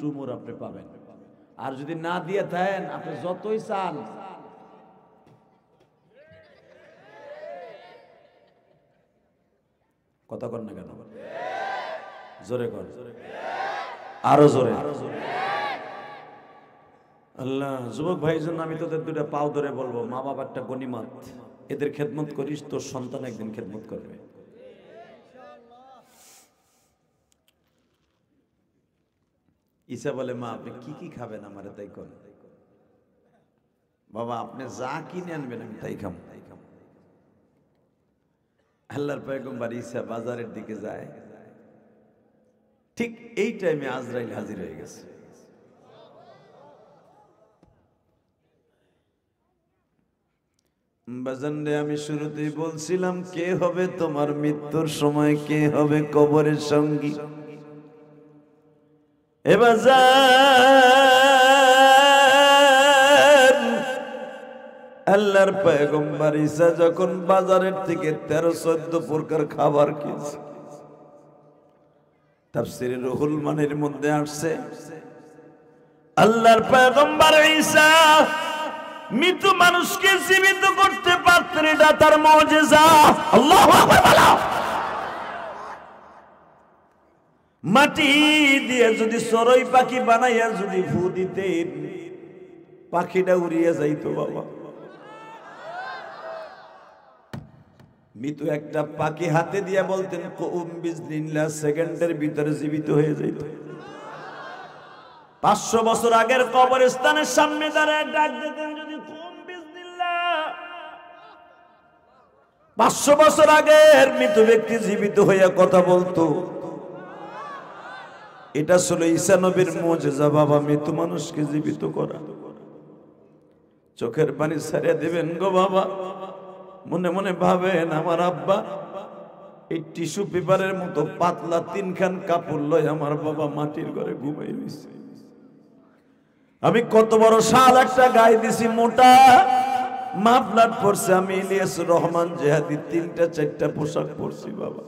টুমুর আপনি পাবেন। আর যদি না দিয়ে থাকেন আপনি যতই চান কথা কর না কেন? জোরে কর, আরো জোরে। আল্লাহ, যুবক ভাইয়ের জন্য আমি তোদের দুটা পাও ধরে বলবো, মা বাবা একটা গনিমত, এদের খেদমত করিস, তোর সন্তান একদিন খেদমত করবে। ঈসা বলে, মা আপনি কি কি খাবেন আমারে তাই করেন। বাবা আপনি যা কিনে আনবেন আমি তাই খাম। আল্লাহর পয়গম্বর ঈসা বাজারের দিকে যায়, ঠিক এই টাইমে আজরাইল হাজির হয়ে গেছে। বাজানরে, আমি শুরুতেই বলছিলাম কে হবে তোমার মৃত্যুর সময়, কে হবে কবরের সঙ্গী। এ বাজার, আল্লাহর পয়গম্বর ঈসা যখন বাজারের থেকে 13-14 প্রকার খাবার কিনছে, তাফসীরে রুহুল মানির মধ্যে আসছে, আল্লাহর পয়গম্বর ঈসা মৃত মানুষকে জীবিত করতে পারতেন, এটা তার মুজিজা। আল্লাহু আকবার বলো। মাটি দিয়ে যদি চড়ুই পাখি বানাইয়া যদি ফু দিতেন, পাখিটা উড়িয়ে যাইতো বাবা। মৃত একটা পাখি হাতে দিয়া বলতেন কুম বিসমিল্লাহ, সেকেন্ডের ভিতরে জীবিত হয়ে যাইত। 500 বছর আগের কবরস্থানের সামনে দাঁড়ায় ডাক দিতেন যদি কুম বিসমিল্লাহ, 500 বছর আগের মৃত ব্যক্তি জীবিত হইয়া কথা বলতো। এটা ছিল ঈসা নবীর মুজিজা বাবা, মৃত মানুষকে জীবিত করা। চোখের পানি ছাড়িয়ে দিবেন গো বাবা, মনে মনে ভাবেন আমার আব্বা এই টিস্যু পেপারের মতো পাতলা 3খান কাপড় লয় আমার বাবা মাটির ঘরে ঘুমাই রইছে। আমি কত বড় শাল একটা গায়ে দিছি, মোটা মাফলার পরছে, আমি ইলিয়াস রহমান জেহাদি 3টা-4টা পোশাক পরছি বাবা।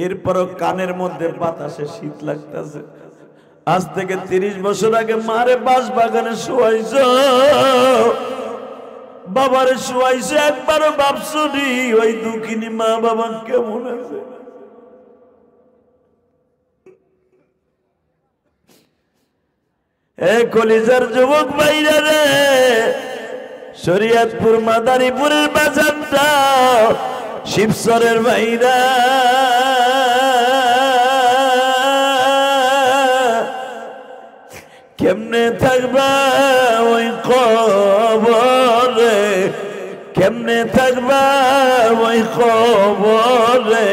এরপরও কানের মধ্যে বাতাসে শীত লাগতেছে। আজ থেকে 30 বছর আগে মারে বাস বাগানে শোয়াইছ, বাবারে শোয়াইছ, একবারও ভাবছনি ওই দুঃখিনী মা বাবা কেমন আছে? এ কলিজার যুবক ভাইরা রে, শরীয়তপুর মাদারীপুরের বাজারটা, শিবচরের ভাইরা, কেমনে থাকবা ওই কবরে, কেমনে থাকবা ওই কবরে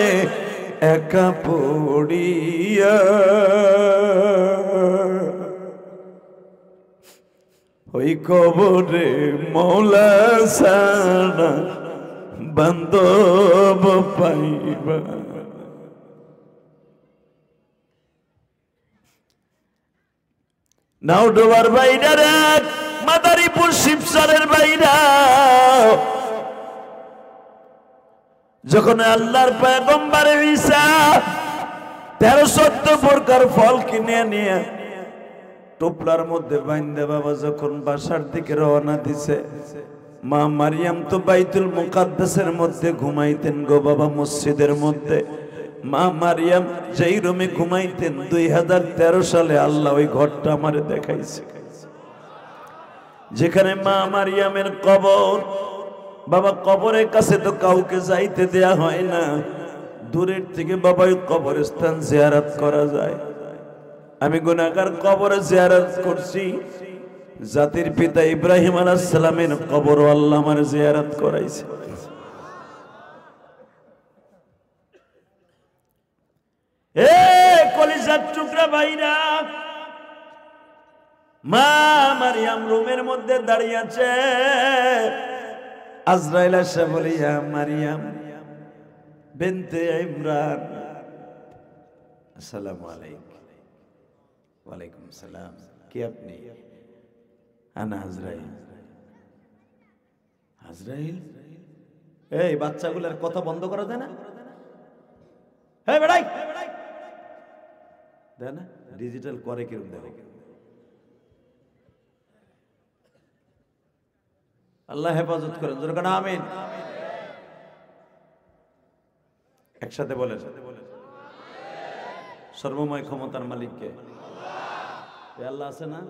একা পড়িয়া, ওই কবরে মৌলা সারা বান্ধব পাইবা। নাওডোবার বাইরা রে, মাদারীপুর শিবচরের বাইরা, যখন আল্লাহর পয়গম্বর ঈসা 13-14 প্রকার ফল কিনে নিয়ে টোপলার মধ্যে বাইন্দা বাবা যখন বাসার দিকে রওনা দিছে, মা মারিয়াম তো বাইতুল মুকাদ্দাসের মধ্যে ঘুমাইতেন গো বাবা, মসজিদের মধ্যে। মা মারিয়াম যেই রুমে ঘুমাইতেন 2013 সালে আল্লাহ ওই ঘরটা আমারে দেখাইছে, যেখানে মা মারিয়ামের কবর। বাবা কবরের কাছে তো কাউকে যাইতে দেয়া হয় না, দূরের থেকে বাবা ওই কবরস্থান জিয়ারত করা যায়। আমি গুনাহগার কবরে জিয়ারত করছি, জাতির পিতা ইব্রাহিম আলাইহিস সালামের কবর আল্লাহ আমার জিয়ারত করাইছে। এ কলিজার টুকরা ভাইরা, মা মারিয়াম রুমের মধ্যে দাঁড়িয়ে আছে, আজরাইল এসে বলে ইয়া মারিয়াম বিনতে ইমরান, আসসালামু আলাইকুম। ওয়ালাইকুম সালাম, কে আপনি? আনা আজরাইল। আজরাইল? এই বাচ্চাগুলোর কথা বন্ধ করা যায় না? হ্যাঁ বেড়াই দেয় না, ডিজিটাল করে কিরম দেখো। আল্লাহ হেফাজত করেন, আমিন। একসাথে বলেন। সর্বময় ক্ষমতার মালিককে আল্লাহ আছে না?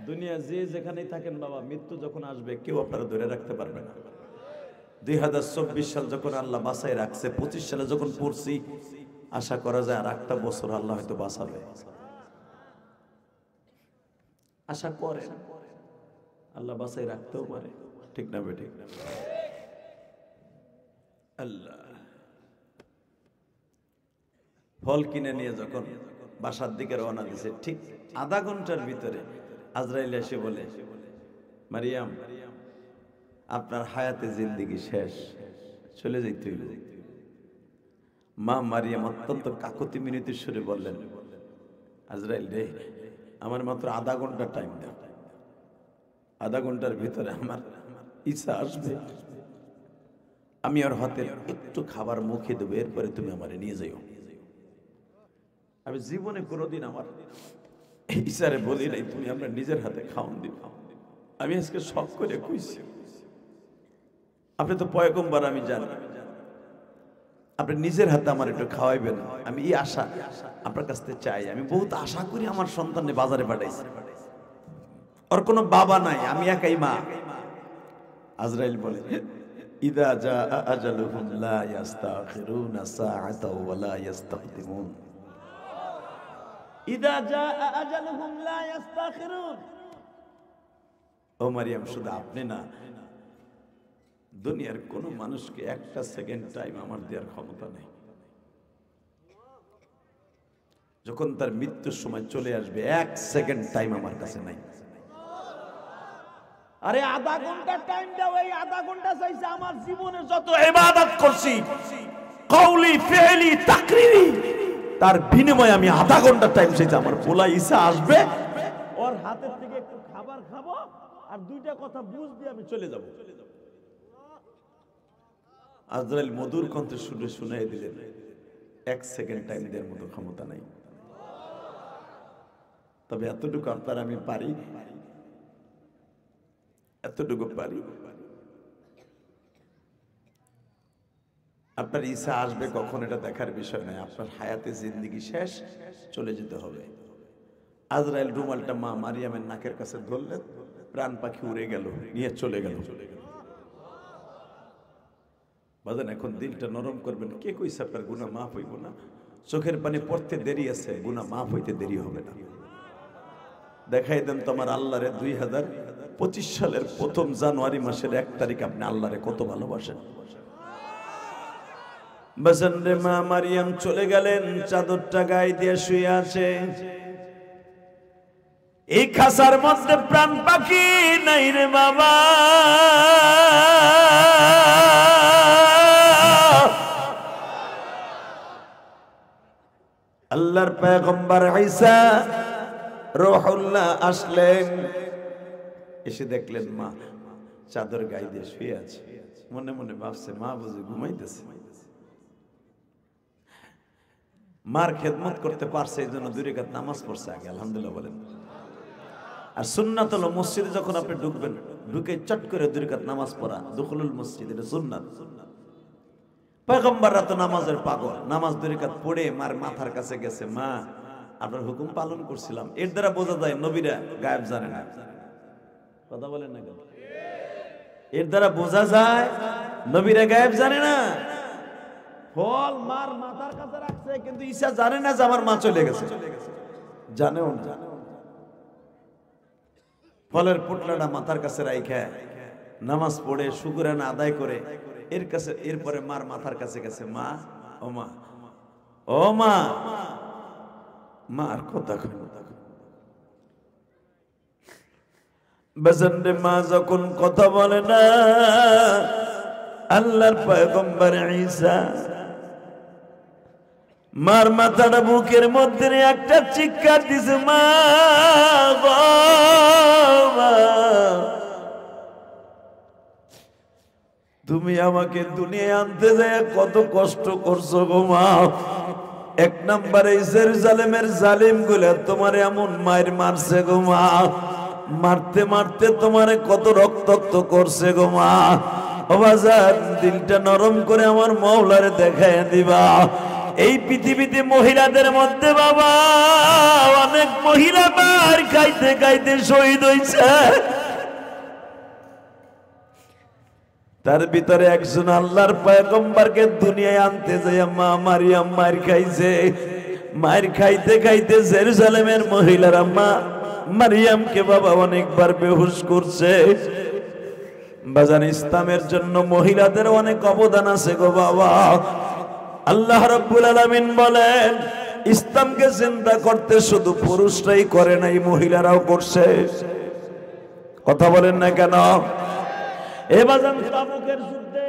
দুনিয়া যে যেখানেই থাকেন বাবা, মৃত্যু যখন আসবে কেউ আপনারা ধরে রাখতে পারবে না। 2024 সাল যখন আল্লাহ বাঁচাই রাখছে, 25 সালে যখন পড়ছি, আশা করা যায় আর একটা বছর আল্লাহ হয়তো বাঁচাবে। আশা করে আল্লাহ বাঁচাই রাখতেও পারে, ঠিক না বেঠিক? আল্লাহ ফল কিনে নিয়ে যখন বাসার দিকে রওনা দিছে, ঠিক আধা ঘন্টার ভিতরে আজরাইল এসে বলে, মারিয়াম আপনার হায়াতে জিন্দেগি শেষ, চলে যাইতে হইল। মা মারিয়াম অত্যন্ত কাকুতি মিনতি সুরে বললেন, আজরাইল রে, আমার মাত্র আধা ঘন্টা টাইম দাও, আধা ঘন্টার ভিতরে আমার ঈসা আসবে, আমি ওর হাতে একটু খাবার মুখে দেবো, এরপরে তুমি আমারে নিয়ে যাইও। আমি জীবনে কোনোদিন আমার ঈসারে বলি নাই তুমি আমরা নিজের হাতে খাওয়ান দিব। আমি আজকে শখ করে কইছি, আপনি তো পয়গম্বর, আমি জানি, আপনি নিজের হাতে আমার একটু খাওয়াইবেন, আমি এই আশা আপনার কাছ থেকে চাই। আমি বহুত আশা করি আমার সন্তানকে বাজারে পাঠাইছি, ওর কোনো বাবা নাই, আমি একাই মা। আজরাইল বলে, ইদা জা আজালুহুম লা ইস্তাখিরুনা সাআতা ওয়া লা ইস্তাকদিমুন। ইদা জা আজালুহুম লা ইস্তাখিরুন। ও মারিয়াম, শুধু আপনি না, দুনিয়ার কোন মানুষকে একটা সেকেন্ড টাইম আমার দেওয়ার ক্ষমতা নেই। যখন তার মৃত্যুর সময় চলে আসবে, এক সেকেন্ড টাইম আমার কাছে নাই। আরে আধা ঘন্টা টাইম দাও, এই আধা ঘন্টা চাইছে আমার জীবনে যত ইবাদত করছি, কওলি ফি'লি তাকরিরি, তার বিনিময়ে আমি আধা ঘন্টা টাইম চাইছি। আমার পোলা ঈসা আসবে, ওর হাতের থেকে একটু খাবার খাবো, আর দুইটা কথা বুঝ দিয়ে আমি চলে যাব। আজরাইল মধুর কণ্ঠে শুনে শুনাই দিলেন, এক সেকেন্ড টাইম দেওয়ার মতো ক্ষমতা নাই। তবে এতটুকু আপনার আমি পারি, এতটুকু পারি, আপনার ঈসা আসবে কখন এটা দেখার বিষয় নয়, আপনার হায়াতে জিন্দেগি শেষ, চলে যেতে হবে। আজরাইল রুমালটা মা মারিয়ামের নাকের কাছে ধরলেন, প্রাণ পাখি উড়ে গেল, নিয়ে চলে গেল। বাজান এখন দিলটা নরম করবেন, কে কইছে আপনার গুনাহ মাফ হইব না? চোখের পানি পড়তে দেরি আছে, গুনাহ মাফ হইতে দেরি হবে না। দেখাই দেন তোমার আল্লাহরে 2025 সালের 1 জানুয়ারি মাসের 1 তারিখ আপনি আল্লাহরে কত ভালোবাসেন। বাজান রে, মা মারিয়াম চলে গেলেন, চাদরটা গায়ে দিয়ে শুয়ে আছে। এই খাসার মধ্যে প্রাণ পাখি নাই রে বাবা, আল্লাহর পয়গম্বর ঈসা রূহুল্লাহ আসলেন, এসে দেখলেন মা চাদর গায়ে দিয়ে শুয়ে আছে। মনে মনে ভাবছে মা বুঝি ঘুমাইতেছে। মার খেদমত করতে পারছে, এই জন্য 2 রাকাত নামাজ পড়ছে আগে, আলহামদুলিল্লাহ বলেন। আর সুন্নাত হলো মসজিদে যখন আপনি ঢুকবেন, ঢুকে চট করে 2 রাকাত নামাজ পড়া, দুখুলুল মসজিদ, এটা সুন্নাত। পয়গম্বররা তো নামাজের পাগল, নামাজ 2 রাকাত পড়ে মার মাথার কাছে গেছে, মা আপনার হুকুম পালন করছিলাম। এর দ্বারা বোঝা যায় নবীরা গায়েব জানে না। কথা বলেন না কেন? এর দ্বারা বোঝা যায় নবীরা গায়েব জানে না। ফল মার মাথার কাছে রাখছে, কিন্তু ঈসা জানে না যে আমার মা চলে গেছে, জানেও না। ফলের পোটলাটা মাথার কাছে রাইখা নামাজ পড়ে শুকরানা আদায় করে এর কাছে, এরপরে মার মাথার কাছে গেছে, মা ও মা, ও মা, মার কথা কই। বাজানরে, মা যখন কথা বলে না, আল্লাহর পয়গম্বর ঈসা মার মাথাটা বুকের মধ্যে একটা চিৎকার দিছে, মা তুমি আমাকে দুনিয়া আনতে যায় কত কষ্ট করছো গো মা। 1 নম্বরে জেরুজালেমের জালিম গুলা তোমারে এমন মার মারছে গো মা, মারতে মারতে তোমারে কত রক্তাক্ত করছে গো মা। ও বাজান, দিলটা নরম করে আমার মাওলারে দেখায় দিবা। এই পৃথিবীতে মহিলাদের মধ্যে বাবা অনেক মহিলা মার খাইতে খাইতে শহীদ হইছে। তার ভিতরে একজন আল্লাহর পয়গম্বরকে দুনিয়ায় আনতে যায় মা মারিয়াম মার খাইছে। মার খাইতে খাইতে জেরুজালেমের মহিলারা মা মারিয়ামকে বাবা অনেকবার বেহুশ করছে। বাজান ইসলামের জন্য মহিলাদের অনেক অবদান আছে গো বাবা। আল্লাহ রাব্বুল আলামিন বলেন ইসলামকে চিন্তা করতে শুধু পুরুষরাই করে নাই, মহিলারাও করছে। কথা বলেন না কেন? এ বাজান তাবুকের যুদ্ধে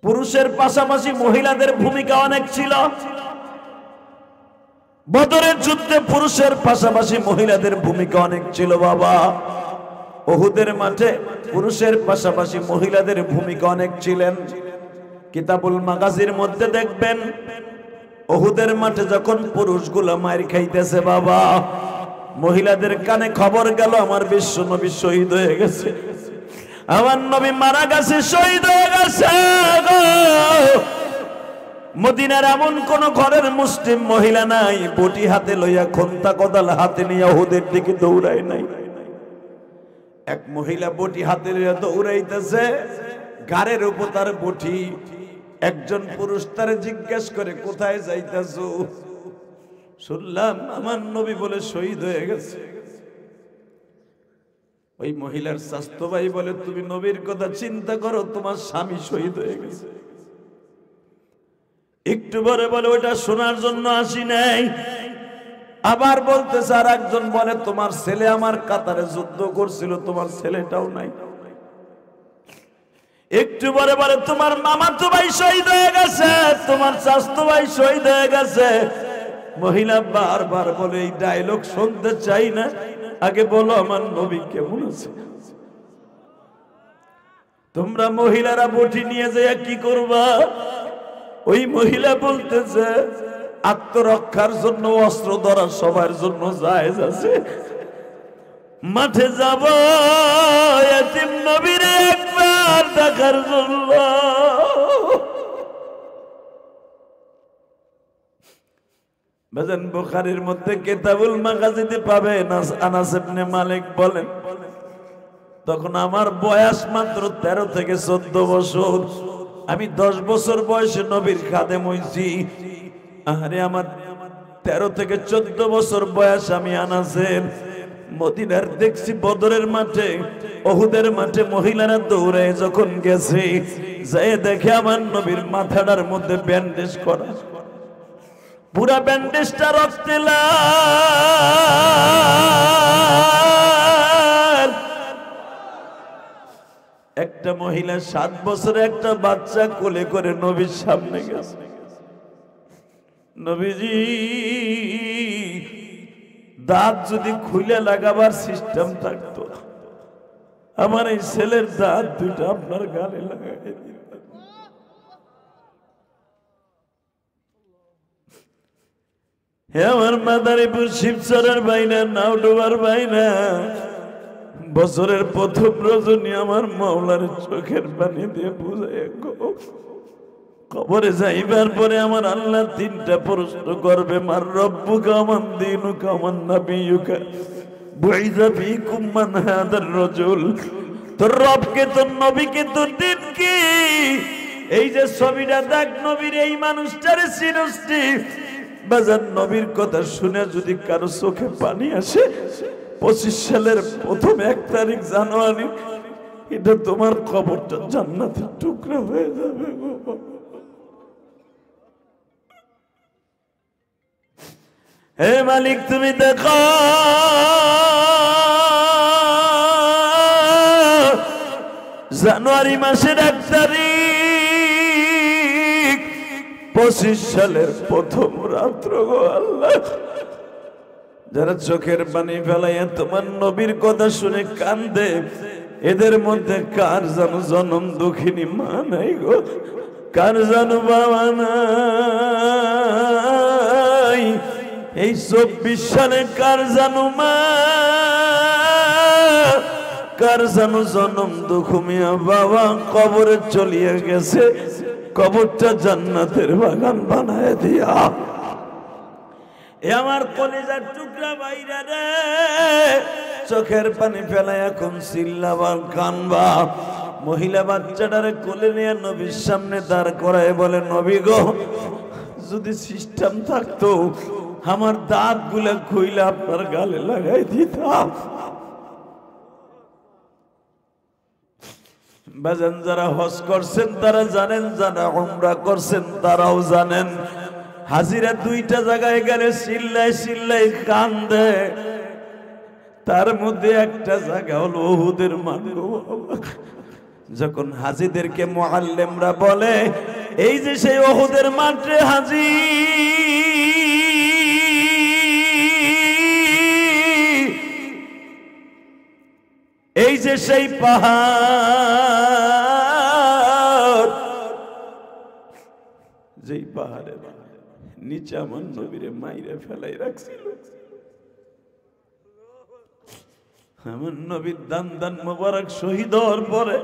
পুরুষের পাশাপাশি মহিলাদের ভূমিকা অনেক ছিল। বদরের যুদ্ধে পুরুষের পাশাপাশি মহিলাদের ভূমিকা অনেক ছিল বাবা। উহুদের মাঠে পুরুষের পাশাপাশি মহিলাদের ভূমিকা অনেক ছিলেন। কিতাবুল মাগাজির মধ্যে দেখবেন উহুদের মাঠে যখন পুরুষগুলো মার খাইতেছে বাবা, মহিলাদের কানে খবর গেল আমার বিশ্ব নবী শহীদ হয়ে গেছে, আমার নবী মারা গেছে, শহীদ হয়ে গেছে। মদিনার এমন কোন ঘরের মুসলিম মহিলা নাই বটি হাতে লইয়া খন্তা কোদাল হাতে নিয়ে উহুদের দিকে দৌড়ায় নাই। এক মহিলা বটি হাতে লইয়া দৌড়াইতেছে, গাড়ের উপর তার বটি। একজন পুরুষ তারে জিজ্ঞেস করে কোথায় যাইতেছো? শুনলাম আমার নবী বলে শহীদ হয়ে গেছে। ওই মহিলার স্বাস্থ্য ভাই বলে তুমি নবীর কথা চিন্তা করো, তোমার স্বামী শহীদ হয়ে গেছে। একটু পরে বলে ওটা শোনার জন্য আসি নাই। আবার বলতেছে, আর একজন বলে তোমার ছেলে আমার কাতারে যুদ্ধ করছিল, তোমার ছেলেটাও নাই। একটু পরে বলে তোমার মামাতো ভাই শহীদ হয়ে গেছে, তোমার চাচাতো ভাই শহীদ হয়ে গেছে। মহিলা বারবার বলে এই ডায়লগ শুনতে চাই না, আগে বলো আমার নবী কেমন আছে। তোমরা মহিলারা বটি নিয়ে যায় কি করবা? ওই মহিলা বলতেছে আত্মরক্ষার জন্য অস্ত্র ধরা সবার জন্য জায়েজ আছে। মাঠে যাব এতিম নবীর একবার দেখার জন্য। বাজান বুখারীর মধ্যে কিতাবুল মাগাজিতে পাবেন আনাস ইবনে মালিক বলেন তখন আমার বয়স মাত্র 13 থেকে 14 বছর। আমি 10 বছর বয়সে নবীর খাদেম হইছি। আরে আমার 13 থেকে 14 বছর বয়স আমি আনাসের মদিনার দেখছি বদরের মাঠে উহুদের মাঠে মহিলারা দৌড়ে যখন গেছে, যায় দেখে আমার নবীর মাথাটার মধ্যে ব্যান্ডেজ করা, পুরা ব্যান্ডেজটা রক্তে লাল। একটা মহিলা 7 বছরে একটা বাচ্চা কোলে করে নবীর সামনে গেছে। নবীজি দাঁত যদি খুলে লাগাবার সিস্টেম থাকতো, আমার এই ছেলের দাঁত দুটো আপনার গালে লাগাই দিন। হে আমার মাদারীপুর শিবচরের বাইনা, নাওডোবার বাইনা, বছরের প্রথম রজনী আমার মাওলার চোখের পানি দিয়ে বুঝাই গো, কবরে যাইবার পরে আমার আল্লাহ 3টা প্রশ্ন করবে, মার রব্বুকা মান দীনুকা মান নবিয়ুকা বুইযা ফীকুম মান হাদার রাজুল। তোর রবকে, তোর নবীকে, তোর দিন কি? এই যে ছবিটা দেখ নবীর, এই মানুষটারে চিনস্তি। বাজার নবীর কথা শুনে যদি কারো চোখে পানি আসে, 25 সালের প্রথম 1 তারিখ জানুয়ারি, এটা তোমার কবরটা জান্নাতের টুকরা হয়ে যাবে গো। হে মালিক তুমি দেখো, জানুয়ারি মাসের 1 তারিখ 25 সালের প্রথম রাত্র গো আল্লাহ। যারা চোখের পানি ফেলাইয়া তোমার নবীর কথা শুনে কান্দে, এদের মধ্যে কার যেন জনম দুঃখিনী মা নাই গো, কার যেন বাবা নাই। এই 24 সালে কার জানো মা, কার জানো জনম দুঃখিয়া বাবা কবরে চলিয়ে গেছে। কবরটা জান্নাতের বাগান বানায় দিয়া। এ আমার কলিজার টুকরা ভাইরা রে, চোখের পানি ফেলা এখন চিল্লাবার কানবা। মহিলা বাচ্চাটারে কোলে নিয়ে নবীর সামনে দাঁড় করায় বলে, নবী গো, যদি সিস্টেম থাকতো আমার দাঁত গুলা খুইলে আপনার গালে লাগাই দিতাম। বাজান, যারা হজ করছেন তারা জানেন, যারা উমরা করছেন তারাও জানেন, হাজিরা দুইটা জায়গায় গেলে চিল্লায় চিল্লায় কান্দে। তার মধ্যে একটা জায়গা হলো উহুদের মাঠ। যখন হাজিদেরকে মুআল্লিমরা বলে, এই যে সেই উহুদের মাঠে হাজি, এই যে সেই পাহাড়, যেই পাহাড়ে নিচে আমার নবীরে মাইরে ফেলাই রাখছিল। আমার নবীর দান দান মোবারক শহীদ হওয়ার পরে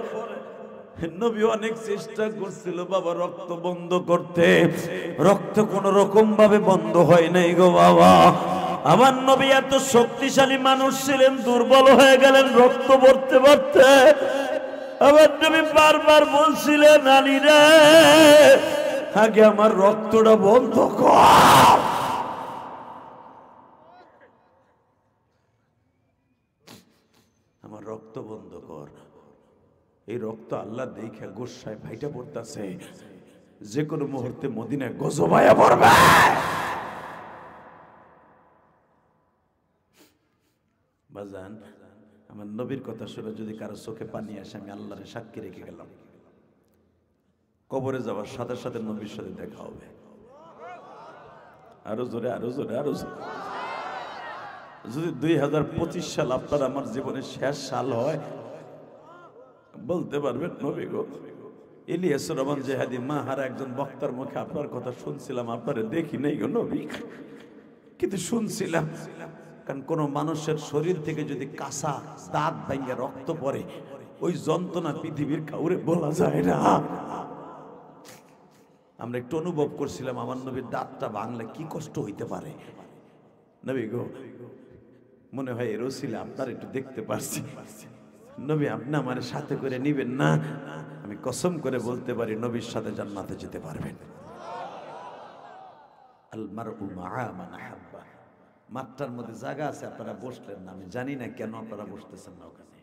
নবী অনেক চেষ্টা করছিল বাবা রক্ত বন্ধ করতে, রক্ত কোন রকম ভাবে বন্ধ হয় নাই গো বাবা। আমার নবী এত শক্তিশালী মানুষ ছিলেন, দুর্বল হয়ে গেলেন রক্ত পড়তে পড়তে। আমার নবী বারবার বলছিলেন, আলী রে, আগে আমার রক্তটা বন্ধ কর। আমার রক্ত বন্ধ কর। এই রক্ত আল্লাহ দেখে গোসায় ভাইটা পড়তেছে, যে কোনো মুহূর্তে মদিনায় গজব আয়া পড়বে। বাজান, আমার নবীর কথা শুনে যদি কারো চোখে পানি আসে, আমি আল্লাহরে সাক্ষী রেখে গেলাম, কবরে যাওয়ার সাথে সাথে নবীর সাথে দেখা হবে। আরো জোরে, আরো জোরে, আরো জোরে। যদি 2025 সাল আপনার আমার জীবনের শেষ সাল হয়, বলতে পারবেন, নবী গো, ইলিয়াসুর রহমান জেহাদি মাহারা একজন বক্তার মুখে আপনার কথা শুনছিলাম, আপনারে দেখি নাই গো নবী, কিন্তু শুনছিলাম। কারণ কোন মানুষের শরীর থেকে যদি কাঁচা দাঁত ভেঙে রক্ত পড়ে, ওই যন্ত্রণা পৃথিবীর কাউরে বলা যায় না। আমরা একটু অনুভব করছিলাম আমার নবীর দাঁতটা ভাঙলে কি কষ্ট হইতে পারে। নবী গো, মনে হয় এর ওসিলা আপনার একটু দেখতে পারছি। নবী, আপনি আমার সাথে করে নিবেন না? আমি কসম করে বলতে পারি, নবীর সাথে জান্নাতে যেতে পারবেন। আল মারউ মাআ মান আহাব্বা। মাঠটার মধ্যে জায়গা আছে, আপনারা বসলেন না। আমি জানি না কেন আপনারা বসতেছেন না ওখানে।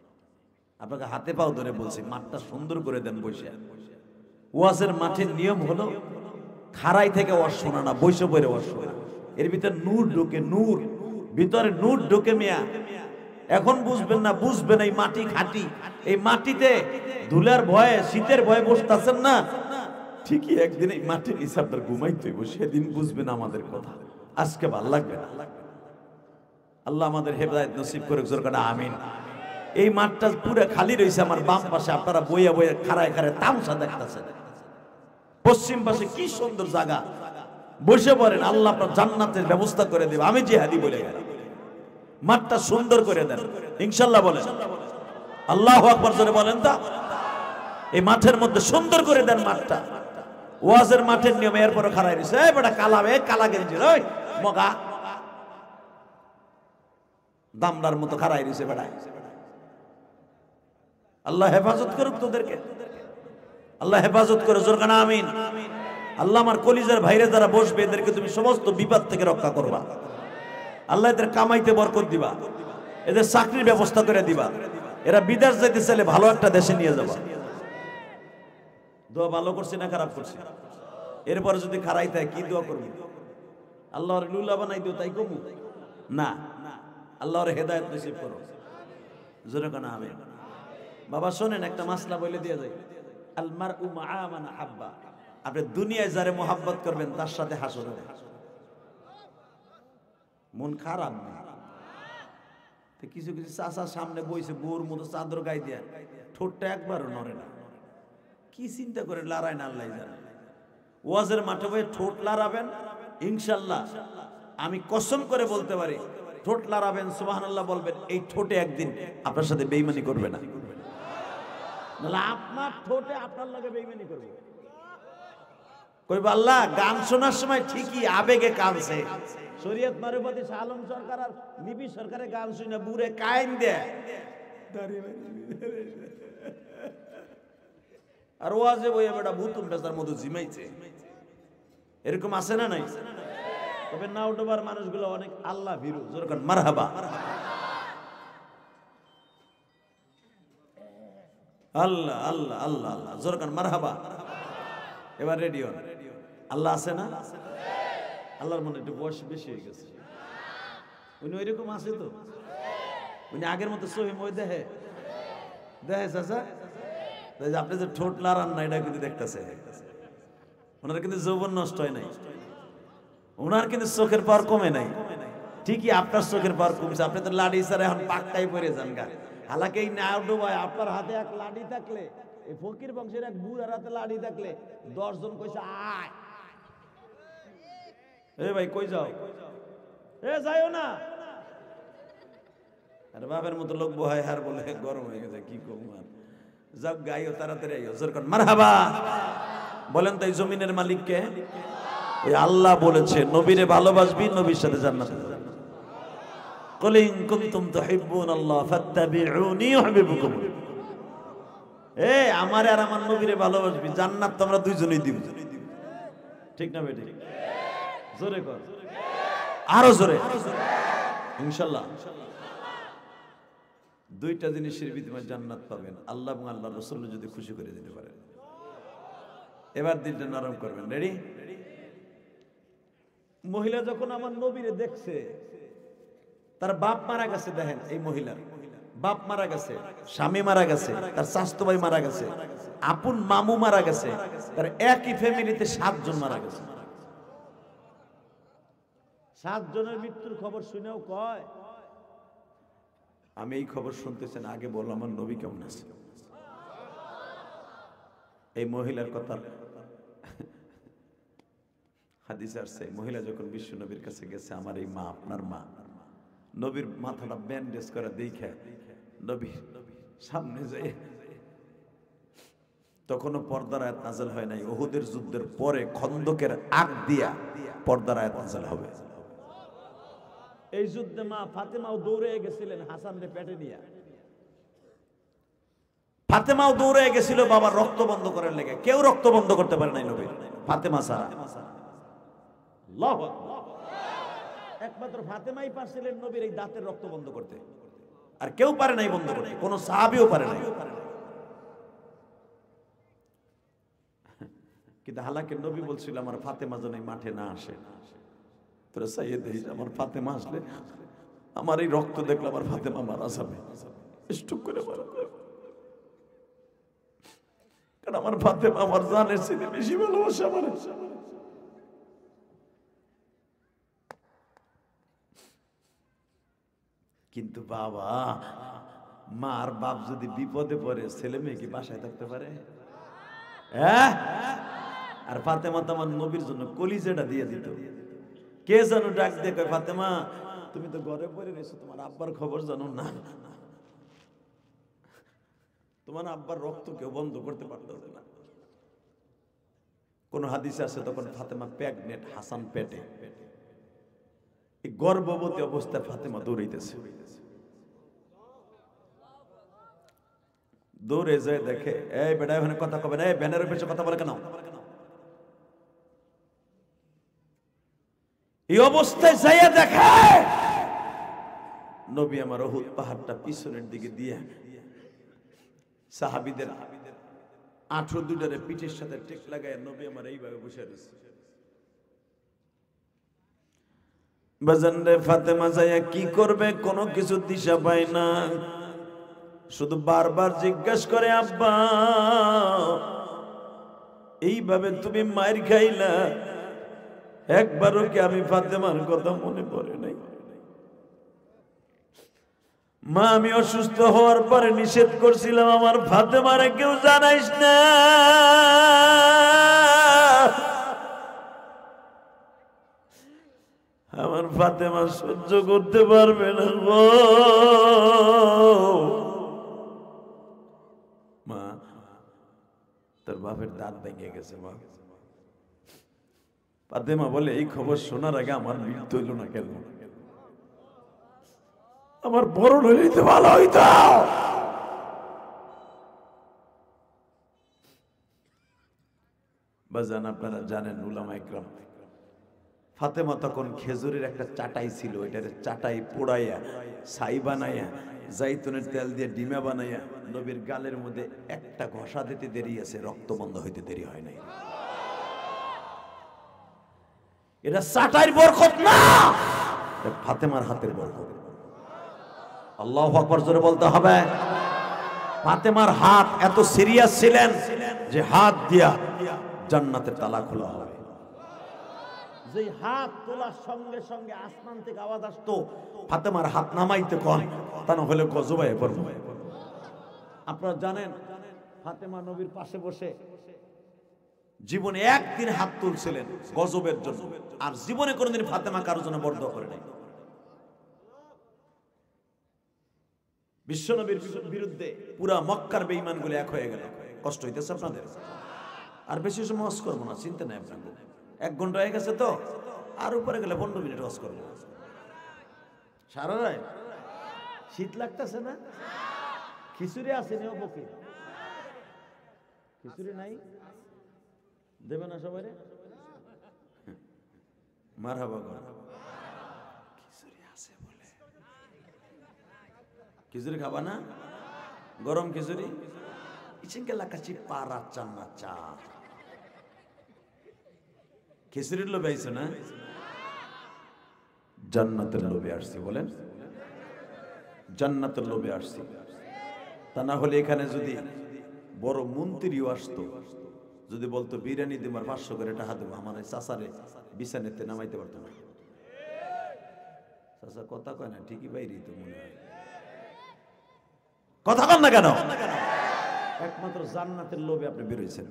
আপনাকে হাতে পাও ধরে বলছি, মাঠটা সুন্দর করে দেন বসে। ওয়াজের মাঠের নিয়ম হলো খাড়াই থেকে ওয়াজ শোনা না, বসে পড়ে ওয়াজ শোনা। এর ভিতরে নূর ঢোকে, নূর ভিতরে নূর ঢোকে মিয়া। এখন বুঝবেন না, বুঝবেন এই মাটি খাঁটি। এই মাটিতে ধুলার ভয়ে, শীতের ভয়ে বসতেছেন না, ঠিকই একদিন এই মাটির নিচে আপনার ঘুমাইতে হইব, সেদিন বুঝবেন আমাদের কথা। আজকে ভাল লাগবে না। আল্লাহ আমাদের হেদায়েত নসিব করে, জোর করে আমিন। এই মাঠটা পুরো খালি রয়েছে আমার বাম পাশে, আপনারা বইয়া বইয়া খাড়ায় খাড়ায় তামসা দেখতেছেন। পশ্চিম পাশে কি সুন্দর জায়গা, বসে পড়েন, আল্লাহ আপনার জান্নাতের ব্যবস্থা করে দেবে। আমি জিহাদি বলে গেলাম, মাঠটা সুন্দর করে দেন ইনশাআল্লাহ। বলেন আল্লাহু আকবার জোরে বলেন। তা এই মাঠের মধ্যে সুন্দর করে দেন মাঠটা। ওয়াজের মাঠের নিয়মে এরপরে খাড়াই দিছে, এই বেটা কালা, এ কালা গেঞ্জি, ওই মগা দামদার মতো খাড়াই দিছে বেটা। আল্লাহ হেফাজত করুক তোদেরকে, আল্লাহ হেফাজত করে, জোর কানা আমিন। আল্লাহ আমার কলিজার ভাইরে যারা বসবে, এদেরকে তুমি সমস্ত বিপদ থেকে রক্ষা করবা। আল্লাহ এদের কামাইতে বরকত দিবা, এদের চাকরির ব্যবস্থা করে দিবা। এরা বিদেশ যেতে চাইলে ভালো একটা দেশে নিয়ে যাবা। দোয়া ভালো করছি না খারাপ করছি? এরপরে যদি খারাই থাকে কি দোয়া করবি? আল্লাহর লুলা বানাই দিও তাই কবু না, আল্লাহর হেদায়েত নসিব করো, জোরে কানা আমিন। বাবা শোনেন, একটা মাসলা বলে দিয়ে যায়, আল মারউ মাআ মান আহাব্বা। আপনি দুনিয়ায় যারে মোহাব্বত করবেন তার সাথে হাসর হবে। মন খারাপ না, কিছু কিছু চাচা সামনে বইছে, বোর মতো চাদর গায়ে দিয়া, ঠোঁটটা একবারও নড়ে না। কি চিন্তা করে লড়াই না আল্লাহ জানে। ওয়াজের মাঠে বই ঠোঁট লড়াবেন ইনশাল্লাহ, আমি কসম করে বলতে পারি, ঠোঁট লড়াবেন, সুবহানাল্লাহ বলবেন, এই ঠোঁটে একদিন আপনার সাথে বেঈমানি করবে না। আপনার ঠোঁটে আপনার লগে বেঈমানি করবে। কইবা আল্লাহ গান শোনার সময় ঠিকই আবেগে কাঁদছে, শরীয়ত মারুফতি শাহ আলম সরকার আর লিপি সরকারের গান শুনে বুড়ে কাইন দেয়, আর ওয়াজে বইয়া বেটা ভুতুম বেচার মতো জিমাইছে। এরকম আছে না নাই? তবে নাউডোবার মানুষগুলো অনেক আল্লাহ ভীরু, যেরকম মারহাবা, আল্লাহ আল্লাহ আল্লাহ আল্লাহ, যেরকম মারহাবা। এবার রেডিও আল্লাহ আছে না? আল্লাহর মনে একটু বয়স বেশি হয়ে গেছে, উনি ওইরকম আছে তো, উনি আগের মতো সহিম ওই দেহে দেহে চাচা, আপনি যে ঠোঁট লাড়ান না এটা কিন্তু দেখতেছে, ওনার কিন্তু যৌবন নষ্ট হয় নাই, ওনার কিন্তু চোখের পাওয়ার কমে নাই। ঠিকই আপনার চোখের পাওয়ার কমছে, আপনি তো লাড়ি ছাড়া এখন পাক্কাই পড়ে যান গা। হালাকে এই নাও ডোবায় আপনার হাতে এক লাঠি থাকলে, এই ফকির বংশের এক বুড়ার হাতে লাঠি থাকলে 10 জন কইছে আয়, এ ভাই কই যাও, এ যাইও না। আরে বাবার মতো লোক বহায় হার বলে গরম হয়ে গেছে, কি করবো আর, যাও গাইও তাড়াতাড়ি আইও, যেরকম মারহাবা। বলেন তো এই জমিনের মালিক কে? ওই আল্লাহ বলেছে নবীরে ভালোবাসবি, নবীর সাথে জান্নাতে যাবি। কুল ইন কুনতুম তুহিব্বুনাল্লাহ ফাত্তাবিউনি ইউহিব্বুকুম। এ আমারে আর আমার নবীরে ভালোবাসবি, জান্নাত তো আমরা দুইজনেই দিব। ঠিক না বেটি? জোরে কর, আরো জোরে ইনশাআল্লাহ। দুইটা জিনিসের বিনিময়ে জান্নাত পাবেন, আল্লাহ এবং আল্লাহর রাসূল যদি খুশি করে দিতে পারেন। এবার দিলটা নরম করবেন, রেডি? মহিলা যখন আমার নবীরে দেখছে, তার বাপ মারা গেছে, দেখেন এই মহিলার বাপ মারা গেছে, স্বামী মারা গেছে, তার চাচাতো ভাই মারা গেছে, আপন মামু মারা গেছে, তার একই ফ্যামিলিতে 7 জন মারা গেছে। 7 জনের মৃত্যুর খবর শুনেও কয় আমি এই খবর শুনতেছেন, আগে বল আমার নবী কেমন আছে। এই মহিলার কথা হাদিসে আসছে, মহিলা যখন বিশ্ব নবীর কাছে গেছে, আমার এই মা আপনার মা, নবীর মাথাটা ব্যান্ডেজ করে দেখে নবী সামনে যায়, তখনও পর্দার আয়াত নাযিল হয় নাই, উহুদের যুদ্ধের পরে খন্দকের আগ দিয়া পর্দার আয়াত নাযিল হবে। এই যুদ্ধে মা ফাতেমাও দৌড়ে গেছিলেন হাসানরে পেটে নিয়ে, ফাতেমাও দৌড়ে গেছিল বাবার রক্ত বন্ধ করার লেগে, কেউ রক্ত বন্ধ করতে পারে নাই নবীর, ফাতেমা ছাড়া। আল্লাহু আকবার। একমাত্র ফাতেমাই পারছিলেন নবীর এই দাঁতের রক্ত বন্ধ করতে, আর কেউ পারে নাই বন্ধ করতে, কোন সাহাবীও পারে নাই। কিন্তু হালাকে নবী বলছিল আমার ফাতেমা যেন এই মাঠে না আসে, তোরা চাইয়ে দেখিস আমার ফাতেমা আসলে আমার এই রক্ত দেখলে আমার ফাতেমা মারা যাবে, স্টুক করে মারা যাবে, কারণ আমার ফাতেমা আমার জানের চেয়ে বেশি ভালোবাসে আমার। কিন্তু বাবা, মা আর বাপ যদি বিপদে পড়ে, ছেলে মেয়ে কি বাসায় থাকতে পারে? হ্যাঁ, আর ফাতেমা তো আমার নবীর জন্য কলিজাটা দিয়ে দিত। কে জানো ডাক দিয়ে কয়, ফাতেমা তুমি তো ঘরে পড়ে রয়েছো, তোমার আব্বার খবর জানো না? তোমার আব্বার রক্ত কেউ বন্ধ করতে পারতেছে না। কোন হাদিসে আছে তখন ফাতেমা প্রেগনেন্ট, হাসান পেটে, এই গর্ভবতী অবস্থায় ফাতেমা দৌড়াইতেছে, দৌড়ে যায় দেখে এই বেটা ওখানে কথা কবে না, এই ব্যানারের পেছনে কথা বলে কেন? এই অবস্থায় যাইয়া দেখে নবী আমার উহুদ পাহাড়টা পিছনের দিকে দিয়ে সাহাবীদের 18 দুটারে পিঠের সাথে টেক লাগায় নবী আমার এইভাবে বসে রয়েছে। বাজান রে, ফাতেমা যাইয়া কি করবে কোনো কিছু দিশা পায় না, শুধু বারবার জিজ্ঞাসা করে আব্বা এইভাবে তুমি মায়ের খাইলা, একবারও কি আমি ফাতেমার কথা মনে পড়ে নাই? মা আমি অসুস্থ হওয়ার পরে নিষেধ করছিলাম আমার ফাতেমারে কেউ জানাইস না, আমার ফাতেমা সহ্য করতে পারবে না গো। মা তোর বাপের দাঁত ভেঙে গেছে, মা ফাতেমা বলে, এই খবর শোনার আগে আমার মৃত্যু হইল না কেন? আমার বরণ হইতে ভালো হইত। বাজান, আপনারা জানেন উলামা ইকরাম, ফাতেমা তখন খেজুরের একটা চাটাই ছিল, এটার চাটাই পোড়াইয়া ছাই বানাইয়া জাইতুনের তেল দিয়ে ডিমা বানাইয়া নবীর গালের মধ্যে একটা ঘষা দিতে দেরি আছে, রক্ত বন্ধ হইতে দেরি হয় নাই। এটা চাটাইর বরকত না, ফাতেমার হাতের বরকত। আল্লাহু আকবার জোরে বলতে হবে। ফাতেমার হাত এত সিরিয়াস ছিলেন যে হাত দিয়া জান্নাতের তালা খোলা হবে। যে হাত তোলার সঙ্গে সঙ্গে আসমান থেকে আওয়াজ আসতো, ফাতেমার হাত নামাইতে কোন, তা না হলে গজব হয়ে পড়বে। আপনারা জানেন ফাতেমা নবীর পাশে বসে জীবনে একদিন হাত তুলছিলেন গজবের জন্য, আর জীবনে কোনোদিন ফাতেমা কারোর জন্য বরদোয়া করে নাই। বিশ্বনবীর বিরুদ্ধে পুরা মক্কার বেঈমানগুলো এক হয়ে গেল। কষ্ট হইতেছে আপনাদের? আর বেশি সময় ওয়াজ করবো না, চিন্তা নাই আপনাদের। 1 ঘন্টা হয়ে গেছে তো, আর উপরে গেলে 15 মিনিট ওয়াজ করবো। সারা রাত শীত লাগতেছে না? খিচুড়ি আছে নি? অপকে খিচুড়ি নাই? দেবে না সবাই? মারহাবা কর। খিচুড়ি আছে বলে খিচুড়ি খাবা না? গরম খিচুড়ি ইচিনকে লাকাচ্ছি পারা চান্না চা। খিচুড়ির লোভে আইছো না? জান্নাতের লোভে আসছি। বলেন জান্নাতের লোভে আসছি। তা না হলে এখানে যদি বড় মন্ত্রীও আসতো, যদি বলতো বিরিয়ানি দিমার 500 করে টাকা দেবো, আমার এই চাচারে বিছানেতে নামাইতে পারতো না। চাচা কথা কয় না, ঠিকই বাইরেই তো মনে হয়। কথা বল না কেন? একমাত্র জান্নাতের লোভে আপনি বেরোইছেন।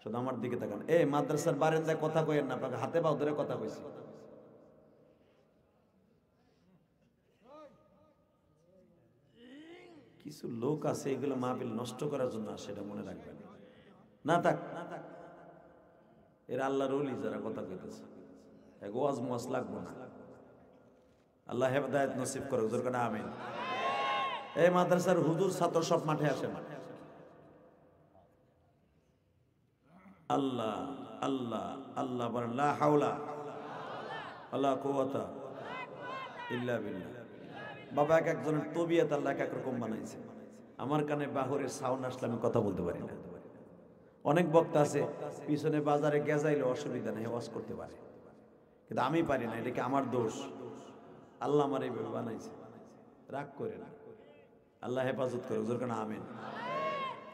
শুধু আমার দিকে তাকান। মাদ্রাসার বারান্দায় কথা কইেন না, আপনাকে হাতে পাও ধরে কথা কইছি। কিছু লোক আছে এগুলো মাহফিল নষ্ট করার জন্য, সেটা মনে রাখবেন। না থাক, এরা আল্লাহর ওলি যারা কথা কইতেছে, এক ওয়াজ মুয়াজ লাগবো না। আল্লাহ হেদায়েত নসিব করুক, জোরে করে আমিন। এই মাদ্রাসার হুজুর ছাত্র সব মাঠে আসে না। আল্লাহ আল্লাহ আল্লাহ বলেন, লা হাওলা ওয়ালা কুওয়াতা ইল্লা বিল্লাহ। বাবা এক একজনের তবিয়ত আল্লাহ এক এক রকম বানাইছে। আমার কানে বাহরের সাউন্ড আসলে আমি কথা বলতে পারি না। অনেক বক্তা আছে পিছনে বাজারে গেজাইলে অসুবিধা নেই, ওয়াজ করতে পারে, কিন্তু আমি পারি না। এটা কি আমার দোষ? আল্লাহ আমার এইভাবে বানাইছে, রাগ করে না। আল্লাহ হেফাজত করে, জোর কারণে আমিন।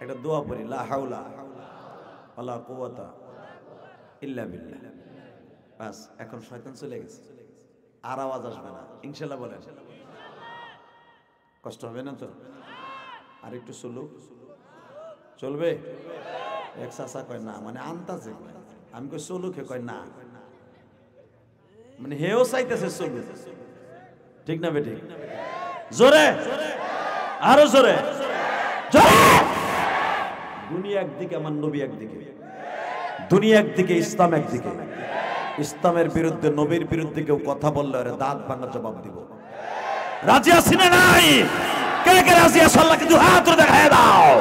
একটা দোয়া পড়ি, লা হাওলা ওয়ালা কুওয়াতা ইল্লা বিল্লাহ। বাস, এখন শয়তান চলে গেছে, আর আওয়াজ আসবে না ইনশাআল্লাহ। বলেন কষ্ট হবে না তো? আর একটু চলবে? এক চাচা কয় না, মানে আনতাছে। আমি কই চলুকে, কয় না, মানে হেও চাইতেছে চলুক। ঠিক না বেটি? জোরে, আরো জোরে, জোরে। দুনিয়া একদিকে, আমার নবী একদিকে। দুনিয়া একদিকে, ইসলাম একদিকে। ইসলামের বিরুদ্ধে, নবীর বিরুদ্ধে কেউ কথা বললে ওরে দাঁত ভাঙা জবাব দিব। রাজি আছি না নাই? কে কে রাজি আছো? আল্লাহকে দুই হাত ধরে দেখায় দাও।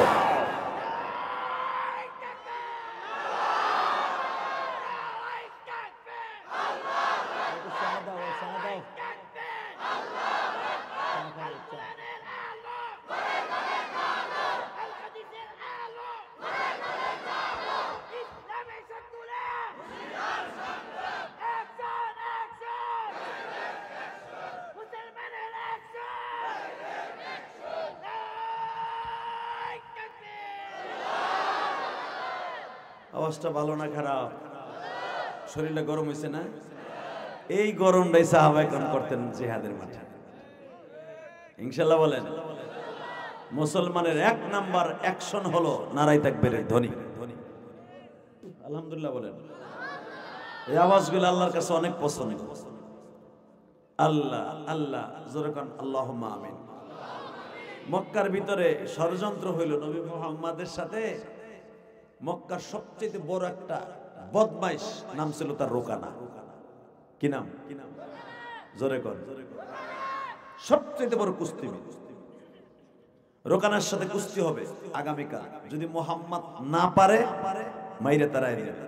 আওয়াজটা ভালো না খারাপ? শরীরটা গরম হয়েছে না? এই গরমটাই সাহাবায়ে কেরাম করতেন জিহাদের মাঠে। ইনশাআল্লাহ বলেন। মুসলমানের 1 নাম্বার অ্যাকশন হলো নারায়ে তাকবীরের ধ্বনি। আলহামদুলিল্লাহ বলেন। এই আওয়াজগুলো আল্লাহর কাছে অনেক পছন্দ। আল্লাহ আল্লাহ জোরে কোন আল্লাহুম্মা আমিন। মক্কার ভিতরে ষড়যন্ত্র হইল নবী মুহাম্মদের সাথে। মক্কার সবচেয়ে বড় একটা বদমাইশ, নাম ছিল তার রোকানা। কি নাম? জোরে কর। সবচেয়ে বড় কুস্তিবিদ। রোকানার সাথে কুস্তি হবে আগামীকাল। যদি মোহাম্মদ না পারে মাইরে তারাই দেবে।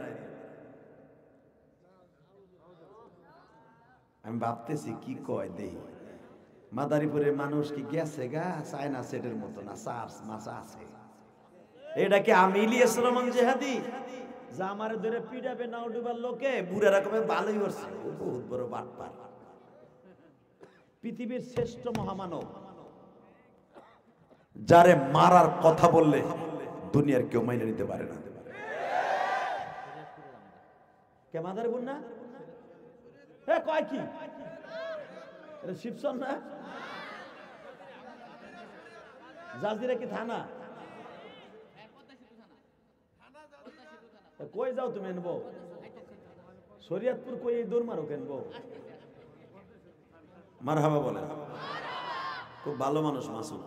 আমি ভাবতেছি কি কয় দেই, মাদারীপুরের মানুষ কি গেছে গা চায়না সেটের মতো না, চার্জ মাছা আছে। এটা কি আমি ইলিয়াস রহমান জেহাদি যা আমারে ধরে পিডাবে নাও ডুবার লোকে বুড়া রকমের ভালোই করছে। বহুত বড় বাটপার, পৃথিবীর শ্রেষ্ঠ মহামানব, যারে মারার কথা বললে দুনিয়ার কেউ মাইনে নিতে পারে না। কে মাদারীপুর না? কয় কি শিবসন না? জাজিরা কি থানা? কই যাও তুমি? এনবো শরিয়তপুর কই এই দৌড় মারো কেনবো? মারহাবা বলে। খুব ভালো মানুষ মাসুদ।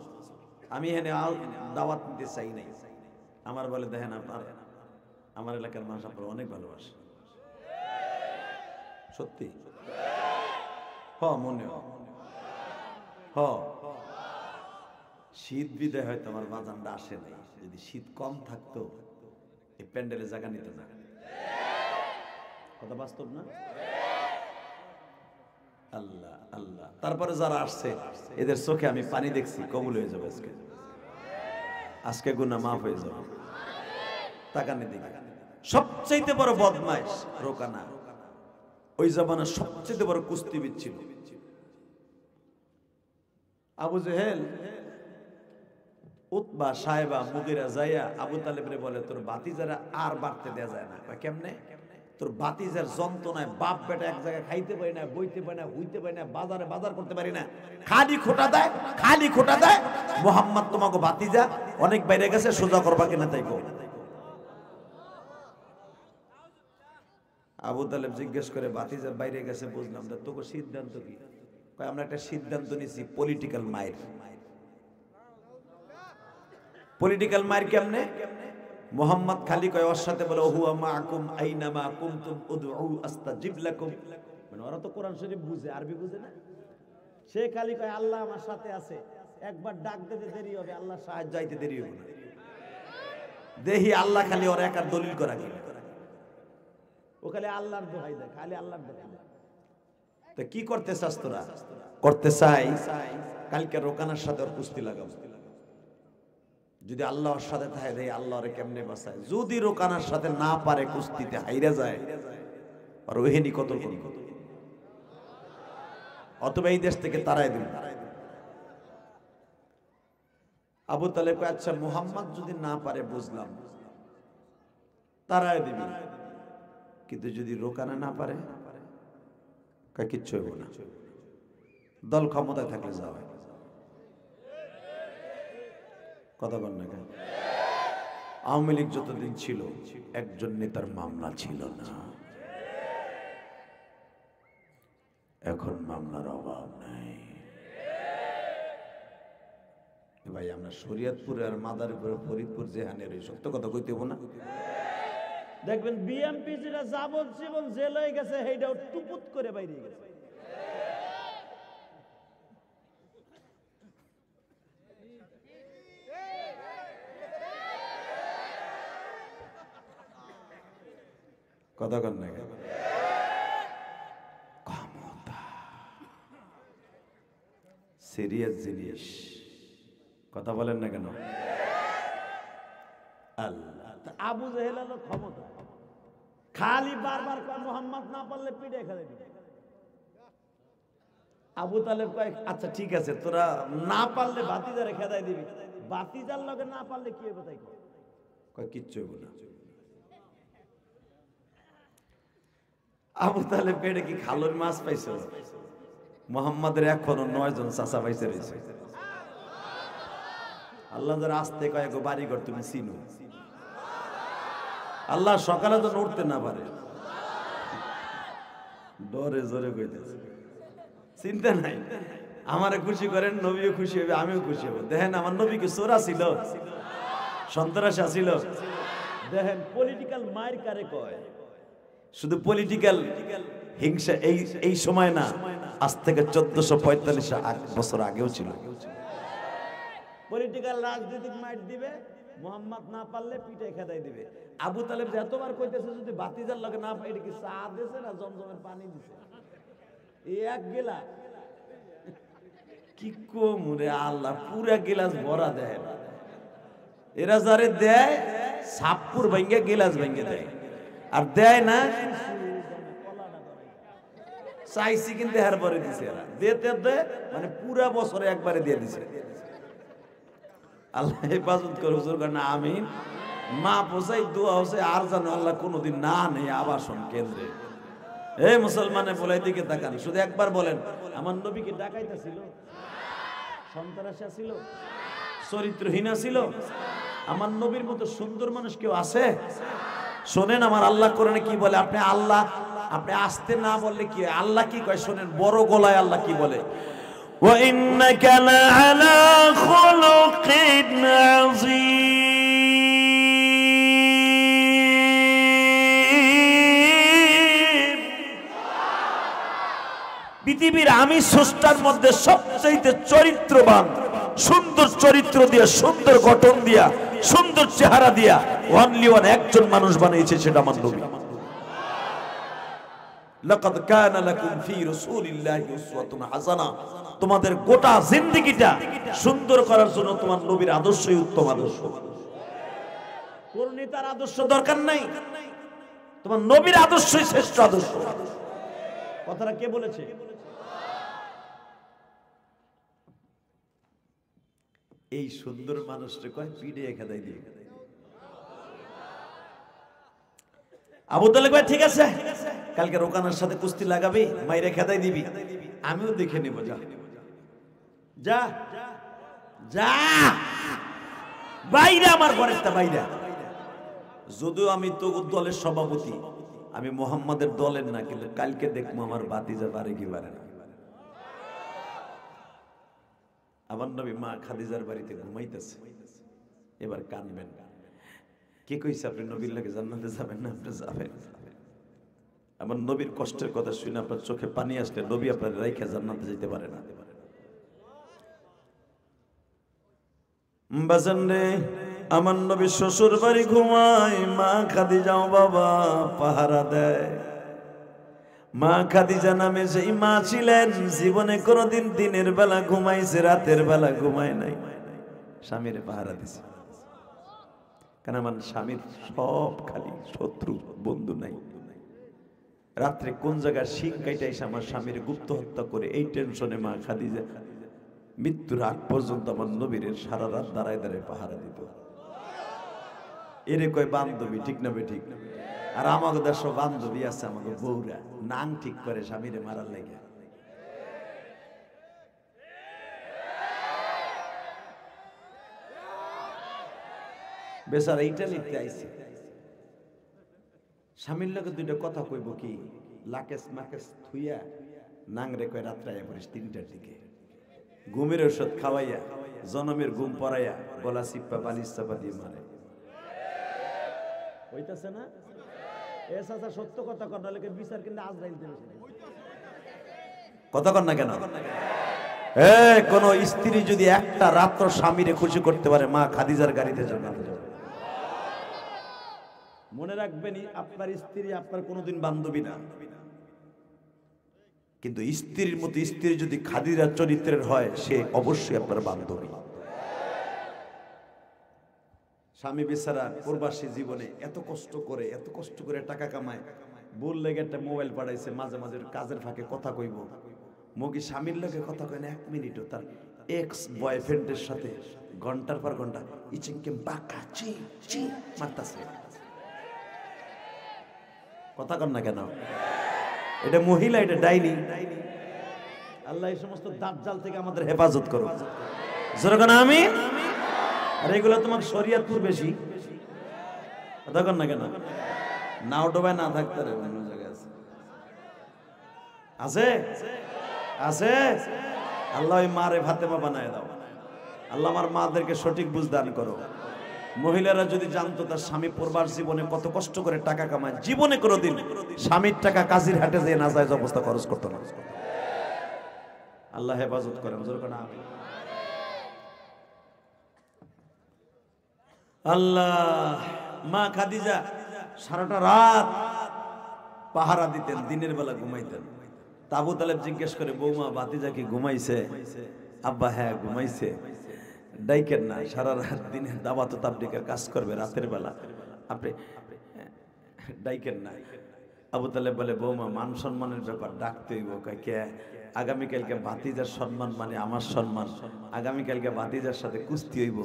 আমি এখানে দাওয়াত নিতে চাই নাই। আমার বলে দেখেন আপনার আমার এলাকার মানুষ আপনার অনেক ভালোবাসে। সত্যি মনে শীত বিদায় হয়তো আমার বাজানটা আসে নাই। যদি শীত কম থাকতো এই প্যান্ডেলে জায়গা নিত না। কথা বাস্তব না? আল্লাহ আল্লাহ। তারপরে যারা আসছে এদের চোখে আমি পানি দেখছি, কবুল হয়ে যাবে আজকে। আজকে গুনাহ মাফ হয়ে যাবে। তাকানি দিকে সবচেয়ে বড় বদমাইশ রোকানা। ওই জামানার সবচেয়ে বড় কুস্তিবিদ ছিল আবু জেহেল। উতবা সাহেবা মুগিরা যাইয়া আবু তালেবরে বলে তোর বাতিজারা আর বাড়তে দেয়া যায় না। কেমনে? তোর বাতিজার যন্ত্রণায় বাপ বেটা এক জায়গায় খাইতে পারি না, বইতে পারি না, হইতে পারি না, বাজারে বাজার করতে পারি না, খালি খোটা দেয়, খালি খোটা দেয়। মোহাম্মদ তোমাকে বাতিজা অনেক বাইরে গেছে, সোজা করবা কিনা তাই কো। আবু তালেব জিজ্ঞেস করে বাতিজা বাইরে গেছে বুঝলাম, তোকে সিদ্ধান্ত কি? আমরা একটা সিদ্ধান্ত নিছি, পলিটিক্যাল মাইর। পলিটিক্যাল মাইর কেমনে? মোহাম্মদ খালি কয় ওর সাথে বলে হুয়া মাআকুম আইনামা কুনতুম উদউ আস্তাজিব লাকুম। মানে ওরা তো কোরআন শরীফ বুঝে, আরবি বুঝে না। সে খালি কয় আল্লাহ আমার সাথে আছে, একবার ডাক দিতে দেরি হবে, আল্লাহ সাহায্য আইতে দেরি হবে না। দেখি আল্লাহ খালি ওর একার দলিল করা কি? ও খালি আল্লাহর দোহাই দেয়, খালি আল্লাহর দোহাই দেয়। তো কি করতে চাস তোরা? করতে চাই কালকে রোকানার সাথে ওর কুস্তি লাগাবো। যদি আল্লাহর সাথে থাকে দেয় আল্লাহরে কেমনে বাঁচায়। যদি রোকানার সাথে না পারে কুস্তিতে হাইরা যায় আর ওহেনি কত অথবা এই দেশ থেকে তারাই দিন। আবু তালেব কয় আচ্ছা মুহাম্মদ যদি না পারে বুঝলাম, তারাই দিবি, কিন্তু যদি রোকানা না পারে কিচ্ছু হইব না। দল ক্ষমতায় থাকলে যাওয়া হয়। কথা বল না কেন? আওয়ামী লীগ যতদিন ছিল একজন নেতার মামলা ছিল না, এখন মামলার অভাব নাই। ভাই আমরা শরীয়তপুরে আর মাদারীপুরে ফরিদপুর যেখানে রই, সত্য কথা কইতে হবো না? দেখবেন বিএমপি যেটা যাবজ্জীবন জেল হয়ে গেছে সেইটাও টুপুত করে বাইরে গেছে। কথা কর না কেন? ক্ষমতা সিরিয়াস জিনিস, কথা বলেন না কেন? আল্লাহ। আবু জেহেল হলো ক্ষমতা, খালি বারবার কয় মোহাম্মদ না পারলে পিঠে খেলে দিবে। আবু তালেব কয় আচ্ছা ঠিক আছে, তোরা না পারলে বাতিজারে খেদাই দিবি। বাতিজার লগে না পারলে কি হবে তাই কয়? কিচ্ছু হবে না। আবু তালেব পেটে কি খালুর মাছ পাইছে? মোহাম্মদের এখনো 9 জন চাচা পাইছে রয়েছে। আল্লাহ যারা আসতে কয় গো বাড়ি ঘর তুমি চিনো। আল্লাহ সকালে তো উঠতে না পারে, ডরে জোরে কইতেছে চিন্তা নাই। আমারে খুশি করেন, নবীও খুশি হবে, আমিও খুশি হব। দেখেন আমার নবী কি চোরা ছিল, সন্ত্রাসী ছিল? দেখেন পলিটিক্যাল মাইর কারে কয়? শুধু পলিটিক্যাল হিংসা এই সময় না, আজ থেকে 1445 বছর আগেও ছিল। পলিটিক্যাল রাজনৈতিক মাইট দিবে, মোহাম্মদ না পারলে পিঠে খেদাই দিবে। আবু তালেব যতবার কইতেছে যদি বাতিজার লাগে না পাই, এটা কি চা দিছে না জমজমের পানি দিছে? এই এক গেলা কি কম রে আল্লাহ, পুরা গিলাস ভরা দেয়। এরা যারে দেয় সাপুর ভাঙ্গে গিলাস ভাঙ্গে দেয়, আর দেয় না চাইছি কিন্তু হার পরে দিছে। এরা দিতে মানে পুরা বছরে একবারে দিয়ে দিছে। আল্লাহ হেফাজত করে হুজুর না আমিন। মা পোসাই দোয়া হচ্ছে আর জানো আল্লাহ কোনোদিন না নেই আবাসন কেন্দ্রে। এই মুসলমানে বলে দিকে তাকান, শুধু একবার বলেন আমার নবী কি ডাকাইতা ছিল, সন্ত্রাসী ছিল, চরিত্রহীনা ছিল? আমার নবীর মতো সুন্দর মানুষ কেউ আছে? শোনেন আমার আল্লাহ কোরআনে কি বলে। আপনি আল্লাহ আপনি আসতে না বললে কি আল্লাহ কি কয় শোনেন, বড় গলায় আল্লাহ কি বলে, ওয়া ইন্নাকা লাআলা খুলুকিন আযীম। পৃথিবীর আমি স্রষ্টার মধ্যে সবচেয়ে চরিত্রবান, সুন্দর চরিত্র দিয়া, সুন্দর গঠন দিয়া, সুন্দর চেহারা দিয়া ওয়ানলি ওয়ান একজন মানুষ বানিয়েছে, সেটা আমার নবী। লাকাদ কানা লাকুম ফি রাসূলিল্লাহি উসওয়াতুন হাসানাহ। তোমাদের গোটা জিন্দেগিটা সুন্দর করার জন্য তোমার নবীর আদর্শই উত্তম আদর্শ। কোন নেতার আদর্শ দরকার নাই, তোমার নবীর আদর্শই শ্রেষ্ঠ আদর্শ। কথাটা কে বলেছে? এই সুন্দর মানুষটা কয় পিড়ে খেদাই দিয়ে। আবু তালেব কয় ঠিক আছে, কালকে রোকানার সাথে কুস্তি লাগাবি, মাইরে খেদাই দিবি, আমিও দেখে নিব। যা যা যা বাইরে, আমার ঘরেরটা বাইরে। যদিও আমি তো দলের সভাপতি, আমি মোহাম্মদের দলের না, কিন্তু কালকে দেখবো আমার বাতিজা পারে কি পারে না। আমার নবী মা খাদিজার বাড়িতে ঘুমাইতেছে, এবার কানবেন। কে কইছে আপনি নবীর লাগে জান্নাতে যাবেন না? আপনি যাবেন। আমার নবীর কষ্টের কথা শুনে আপনার চোখে পানি আসলে নবী আপনার রাইখা জান্নাতে যেতে পারে না। বাজান রে, আমার নবী শ্বশুর বাড়ি ঘুমায়, মা খাদিজাও বাবা পাহারা দেয়। মা খাদিজা নামে সেই মা ছিলেন, জীবনে কোনোদিন দিনের বেলা ঘুমাইছে, রাতের বেলা ঘুমায় নাই, স্বামীর পাহারা দিছে। কারণ আমার স্বামীর সব খালি শত্রু, বন্ধু নাই। রাত্রে কোন জায়গায় শিং কাইটা এসে আমার স্বামীর গুপ্ত হত্যা করে, এই টেনশনে মা খাদিজা মৃত্যুর আগ পর্যন্ত আমার নবীর সারা রাত দাঁড়ায় দাঁড়ায় পাহারা দিত। এরে কয় বান্ধবী, ঠিক না বে ঠিক? আর আমাকে দেশ বান্ধবী আছে, আমাকে বউরা নাং ঠিক করে স্বামীরে মারার লাগে। বেচারা ইটালিতে আইছে, স্বামীর লোকে দুইটা কথা কইব কি, লাকেশ মাকেশ থুইয়া নাংরে কয় রাত্রে আয়া পড়িস 3টার দিকে, ঘুমের ওষুধ খাওয়াইয়া, জনমের ঘুম পড়াইয়া, গলা চিপ্পা বালিশ চাপা দিয়ে মারে। হইতাছে না? এসা সত্য কথা কর, নাহলে বিচার কিন্তু আজরাইল দেবে। কথা কর না কেন? কোন স্ত্রী যদি একটা রাত্র স্বামীরে খুশি করতে পারে, মা খাদিজার গাড়িতে জান্নাতে যাবে। মনে রাখবেন, আপনার স্ত্রী আপনার কোনোদিন বান্ধবী না, কিন্তু স্ত্রীর মতো স্ত্রী যদি খাদিজার চরিত্রের হয়, সে অবশ্যই আপনার বান্ধবী। স্বামী বেচারা প্রবাসী জীবনে এত কষ্ট করে টাকা কামায়, বল লেগে একটা মোবাইল পাঠাইছে, মাঝে মাঝে কাজের ফাঁকে কথা কইব, মগি স্বামীর লোকে কথা কয় না 1 মিনিটও, তার এক্স বয়ফ্রেন্ডের সাথে ঘন্টার পর ঘন্টা ইচিংকে বাঁকা চি চি মারতাছে। কথা কন না কেন? এটা মহিলা, এটা ডাইনি। আল্লাহ এই সমস্ত দাজ্জাল থেকে আমাদের হেফাজত করো। যেরকম আমি, আর এগুলো তোমার শরীয়তপুর বেশি। কথা কন না কেন? নাও ডোবায় না থাকতে রে, অন্য জায়গায় আছে, আছে। আল্লাহ ওই মারে ফাতেমা বানায় দাও। আল্লাহ আমার মাদেরকে সঠিক বুঝ দান করো। মহিলারা যদি জানতো তার স্বামী পরবার জীবনে কত কষ্ট করে টাকা কামায়, জীবনে কোনোদিন স্বামীর টাকা কাজীর হাটে যেয়ে নাজায়েজ অবস্থা খরচ করতো না। আল্লাহ হেফাজত করেন, জোরে বলেন আমিন। আল্লাহ, মা খাদিজা সারাটা রাত পাহারা দিতেন, দিনের বেলা ঘুমাইতেন। আবু তালেব জিজ্ঞেস করে, বৌমা ভাতিজা কি ঘুমাইছে? আব্বা হ্যাঁ ঘুমাইছে। ডাইকেন না, সারা রাত দিনে দাওয়াত তাবলীগের কাজ করবে, রাতের বেলা আপনি ডাইকেন না। আবু তালেব বলে, বৌমা মান সম্মানের ব্যাপার, ডাকতে হইব। কে? আগামীকালকে ভাতিজার সম্মান মানে আমার সম্মান, আগামীকালকে ভাতিজার সাথে কুস্তি হইব।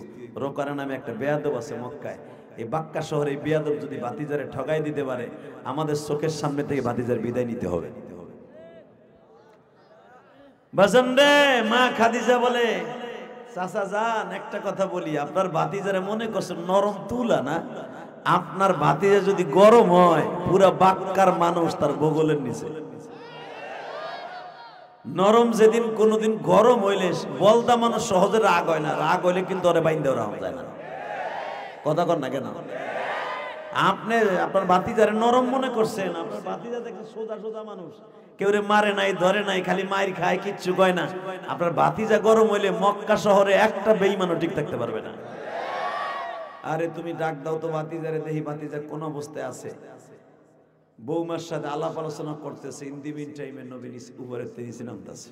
রোকানা নামে একটা বেয়াদব আছে মক্কায়, এই বাক্কা শহরে এই বেয়াদব যদি ভাতিজারে ঠগাই দিতে পারে, আমাদের চোখের সামনে থেকে ভাতিজার বিদায় নিতে হবে। বাজান রে, মা খাদিজা বলে, চাচা যান একটা কথা বলি, আপনার ভাতিজারে মনে করছেন নরম তুলা না? আপনার ভাতিজা যদি গরম হয়, পুরা বাক্কার মানুষ তার বগলের নিচে। নরম যেদিন কোনোদিন গরম হইলে বলদা মানুষ সহজে রাগ হয় না, রাগ হইলে কিন্তু ওরে বাইন্দা রাগ যায় না। কথা কর না কেন? আপনি আপনার ভাতিজারে নরম মনে করছেন, আপনার ভাতিজা দেখে সোজা সোজা মানুষ, কেউ রে মারে নাই ধরে নাই, খালি মাইর খায়, কিচ্ছু কয় না। আপনার ভাতিজা গরম হইলে মক্কা শহরে একটা বেঈমানও ঠিক থাকতে পারবে না। আরে তুমি ডাক দাও তো ভাতিজারে, দেখি ভাতিজা কোন অবস্থায় আছে। বৌমার সাথে আলাপ আলোচনা করতেছে, ইন মিন টাইমে নবী উপরে নিচে নামতেছে।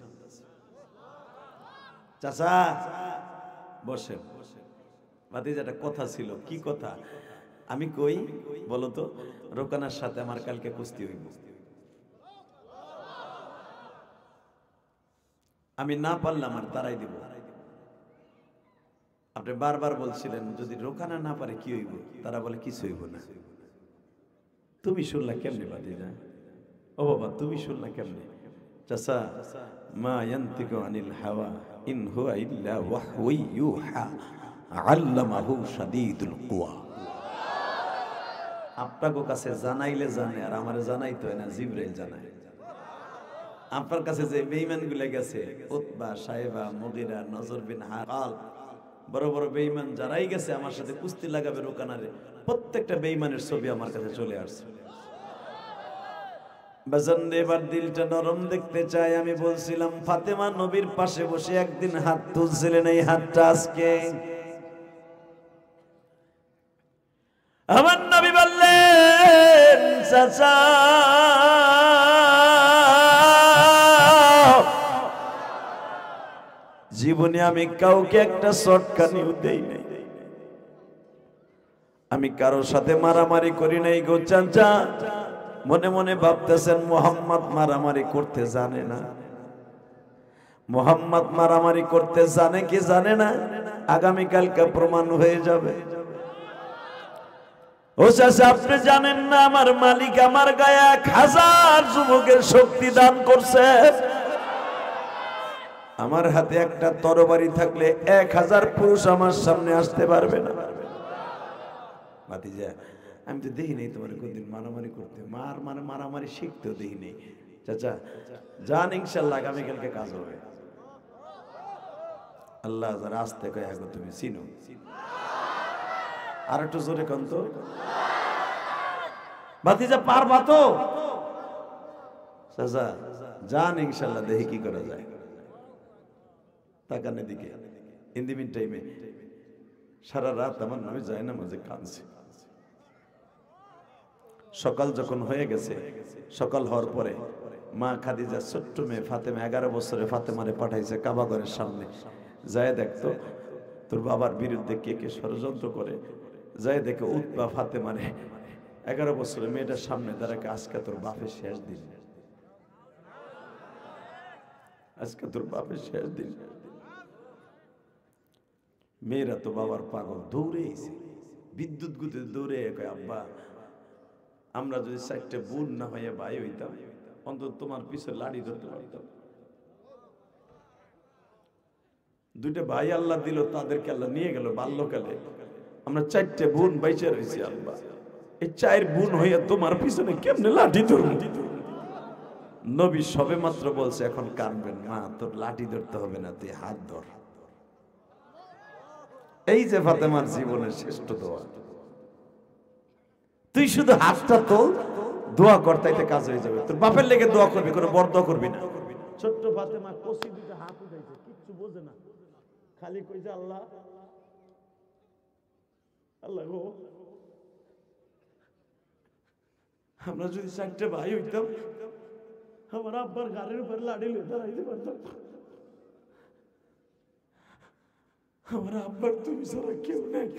চাচা বসেন, ভাতিজাটা কথা ছিল। কি কথা? আমি কই বলো তো, রোকানার সাথে আমার কালকে কুস্তি হইব। আমি না পারলাম আর তারাই দিব। আপনি বারবার বলছিলেন যদি রোকানা না পারে কি হইব? তারা বলে কিছু হইব না। তুমি শুনলা কেমনে ভাতিজা? ও বাবা তুমি শুনলা কেমনে? চাচা, মা ইয়ান্তিকু আনিল হাওয়া ইন হুয়া ইল্লা ওয়াহয়ু ইউহা আল্লামাহু শাদীদুল কুওয়া। আপনার কাছে জানাইলে জানে, আর আমারে জানাইতে হয় না, জিবরাইল জানায়। আপনার কাছে যে বেঈমান গুলা গেছে, উতবা, সাইবা, মুগীরা, নজর বিন হাকাল, বড় বড় বেঈমান যারাই গেছে আমার সাথে কুস্তি লাগাবে রোকানারে, প্রত্যেকটা বেঈমানের ছবি আমার কাছে চলে আসছে। বাজান এবার দিলটা নরম দেখতে চাই। আমি বলছিলাম ফাতেমা নবীর পাশে বসে একদিন হাত তুলছিলেন, এই হাতটা আজকে আমার নবী বললেন, চাচা জীবনে আমি কাউকে একটা শর্টকানিও দেই নাই, আমি কারোর সাথে মারামারি করি নাই গো চাচা। মনে মনে ভাবতেছেন মুহাম্মদ মারামারি করতে জানে না, মুহাম্মদ মারামারি করতে জানে কি জানে না, আগামীকালকে প্রমাণ হয়ে যাবে। ও চাচা আপনি জানেন না আমার মালিক আমার গায়ে 1000 যুবকের শক্তি দান করছে। আমার হাতে একটা তরবারি থাকলে 1000 পুরুষ আমার সামনে আসতে পারবে না। ভাতিজা আমি তো দেখি নাই তোমার কোনদিন মারামারি করতে, মারামারি শিখতেও দেখি নেই। চাচা জান ইনশাল্লাহ আগামীকালকে কাজ হবে। আল্লাহ যারা আসতে কয় আগো তুমি চিনো, আর একটু জোরে কন তো। ভাতিজা পারবা তো? চাচা জান ইনশাল্লাহ, দেখি কি করা যায়। তাকানের দিকে ইন দি মিন টাইমে সারা রাত আমার নবী যায় না মাঝে কাঁদছে। সকাল যখন হয়ে গেছে, সকাল হওয়ার পরে মা খাদিজা ছোট্ট মেয়ে ফাতেমা 11 বছরে ফাতেমারে পাঠাইছে কাবা ঘরের সামনে, যায় দেখতো তোর বাবার বিরুদ্ধে কে কে ষড়যন্ত্র করে। যায় দেখে উতবা ফাতেমারে 11 বছরের মেয়েটার সামনে দাঁড়াকে, আজকে তোর বাপের শেষ দিন, আজকে তোর বাপের শেষ দিন। মেয়েরা তো বাবার পাগল, দৌড়ে এসে বিদ্যুৎ গুতে দৌড়ে কয় আব্বা আমরা যদি 4টে বোন না হইয়া ভাই হইতাম, অন্তত তোমার পিছনে লাড়ি ধরতে পারতাম। 2টা ভাই আল্লাহ দিল, তাদেরকে আল্লাহ নিয়ে গেল বাল্যকালে। আমরা 4টে বোন বাইচে রয়েছি আব্বা, এই 4 বোন হইয়া তোমার পিছনে কেমনে লাঠি ধরব? নবী সবে মাত্র বলছে এখন কানবেন, মা তোর লাঠি ধরতে হবে না, তুই হাত ধর। এই যে ফাতেমার জীবনের শ্রেষ্ঠ দোয়া। তুই শুধু হাতটা তোল, দোয়া কর, তাইতে কাজ হয়ে যাবে। তোর বাপের লেগে দোয়া করবি, কোনো বরদোয়া করবি না। ছোট্ট ফাতেমা কচি দুটো হাত উঠাইছে, কিচ্ছু বোঝে না, খালি কইছে আল্লাহ আল্লাহ গো, আমরা যদি 4টে ভাই হইতাম, আমার আব্বার গাড়ির উপর লাড়ি লয়ে দাঁড়াইতে পারতাম। আমার আব্বার তুমি ছাড়া কেউ নেই।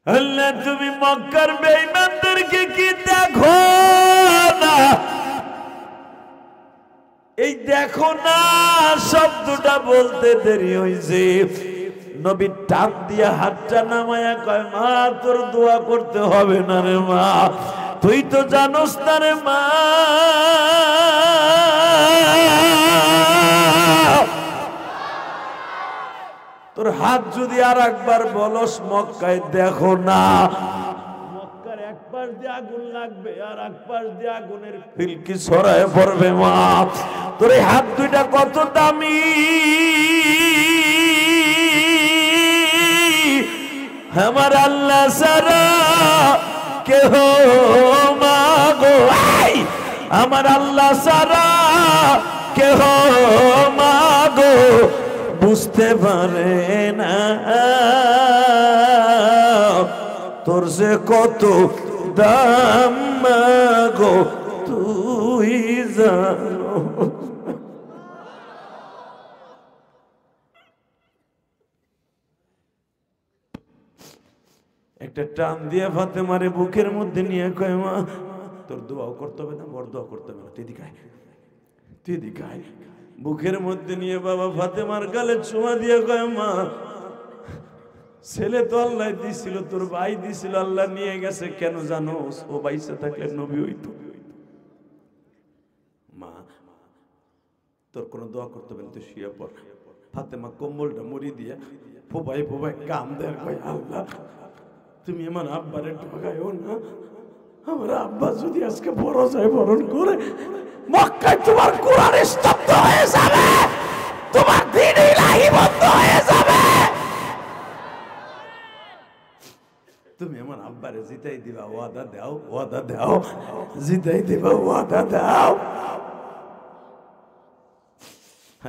আল্লাহ তুমি মক্কার বেঈমানদেরকে কি দেখো না? এই দেখো না শব্দটা বলতে দেরি হইছে। নবী টান দিয়া হাতটা নামায়া কয়, মা তোর দোয়া করতে হবে না রে মা, তুই তো জানোস না রে মা, তোর হাত যদি আর একবার বলস মক্কায় দেখো না, মক্কার এক পাশ দিয়ে আগুন লাগবে আর এক পাশ দিয়ে আগুনের ফিলকি ছড়ায় পড়বে মা। তোর এই হাত দুইটা কত দামি, আমার আল্লাহ সারা কেহ মাগো, আমার আল্লাহ সারা কেহ মাগো বুঝতে পারে না তোর যে কত দাম মাগো তুই জানো। একটা টান দিয়ে ফাতেমারে বুকের মধ্যে নিয়ে কয়, মা তোর দোয়াও করতে হবে না, বড় দোয়া করতে হবে না, তুই দিকায় তুই দিকায়। বুকের মধ্যে নিয়ে বাবা ফাতেমার গালে ছোঁয়া দিয়ে কয়, মা ছেলে তো আল্লাহ দিছিল, তোর ভাই দিছিল, আল্লাহ নিয়ে গেছে, কেন জানো? ও বাইসে থাকলে নবী হইতো। মা তোর কোনো দোয়া করতে হবে না, তুই শুয়ে পড়। ফাতেমা কম্বলটা মুড়ি দিয়া ফোবাই ফোবাই কাম দেয়, কয় আল্লাহ তুমি আমার আব্বারে ঠকাইও না, আমার আব্বা যদি আজকে বড় যায় বরণ করে মক্কায় তোমার কোরআন স্তব্ধ হয়ে যাবে, তোমার দ্বীন ইলাহি বন্ধ হয়ে যাবে। তুমি আমার আব্বারে জিতাই দিবা, ওয়াদা দাও, ওয়াদা দাও, জিতাই দিবা, ওয়াদা দাও।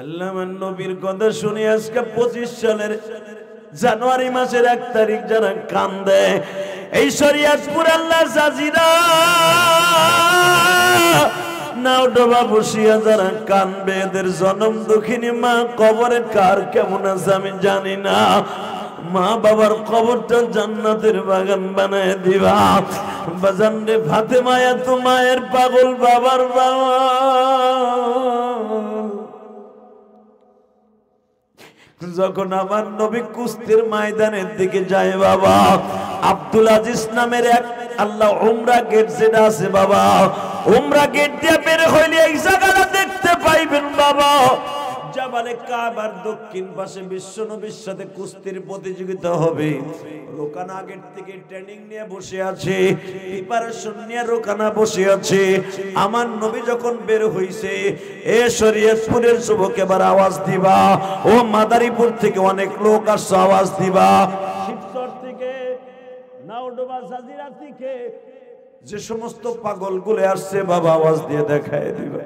আল্লাহ নবীর কথা শুনে আজকে 25 সালের জানুয়ারি মাসের 1 তারিখ যারা কান্দে এই শরীয়তপুর আল্লাহ জাজিরা নাওডোবা বসিয়া যারা কানবে, এদের জনম দুঃখিনী মা কবরে কার কেমন আছে আমি জানি না, মা বাবার কবরটা জান্নাতের বাগান বানায় দিবা। বাজান রে ফাতেমা এত মায়ের পাগল বাবার বাবা, যখন আমার নবী কুস্তির ময়দানের দিকে যায় বাবা, আব্দুল আজিজ নামের এক আল্লাহ উমরা গেট যেটা আছে বাবা, উমরা গেট দিয়ে বের হইলে এই জায়গাটা দেখতে পাইবেন বাবা, জাবালে কাবার দক্ষিণ পাশে বিশ্বনবীর সাথে কুস্তির প্রতিযোগিতা হবে। রোকানা আগের থেকে ট্রেনিং নিয়ে বসে আছে, প্রিপারেশন নিয়ে রোকানা বসে আছে। আমার নবী যখন বের হইছে, এ শরীয়তপুরের যুবক এবার আওয়াজ দিবা, ও মাদারীপুর থেকে অনেক লোক আসছে আওয়াজ দিবা, শিবচর থেকে, নাওডোবা জাজিরা থেকে যে সমস্ত পাগল গুলো আসছে বাবা আওয়াজ দিয়ে দেখায় দিবা।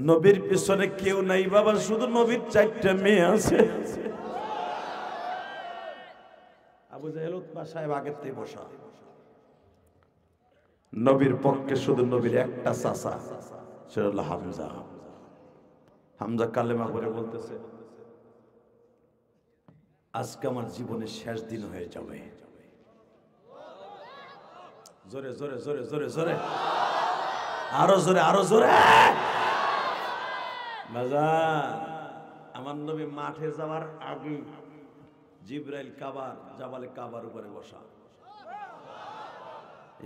নবীর পিছনে কেউ নাই বাবা, শুধু নবীর 4টা মেয়ে আছে। আবু জাহেল উতবা সাহেব আগের থেকে বসা, নবীর পক্ষে শুধু নবীর একটা চাচা, সেটা হলো হামজা। হামজা কালেমা পড়ে বলতেছে, আজকে আমার জীবনের শেষ দিন হয়ে যাবে। জোরে জোরে জোরে জোরে জোরে, আরো জোরে আরো জোরে। আমার নবী মাঠে যাওয়ার আগে জিবরাইল কাবার জাবালে কাবার উপরে বসা,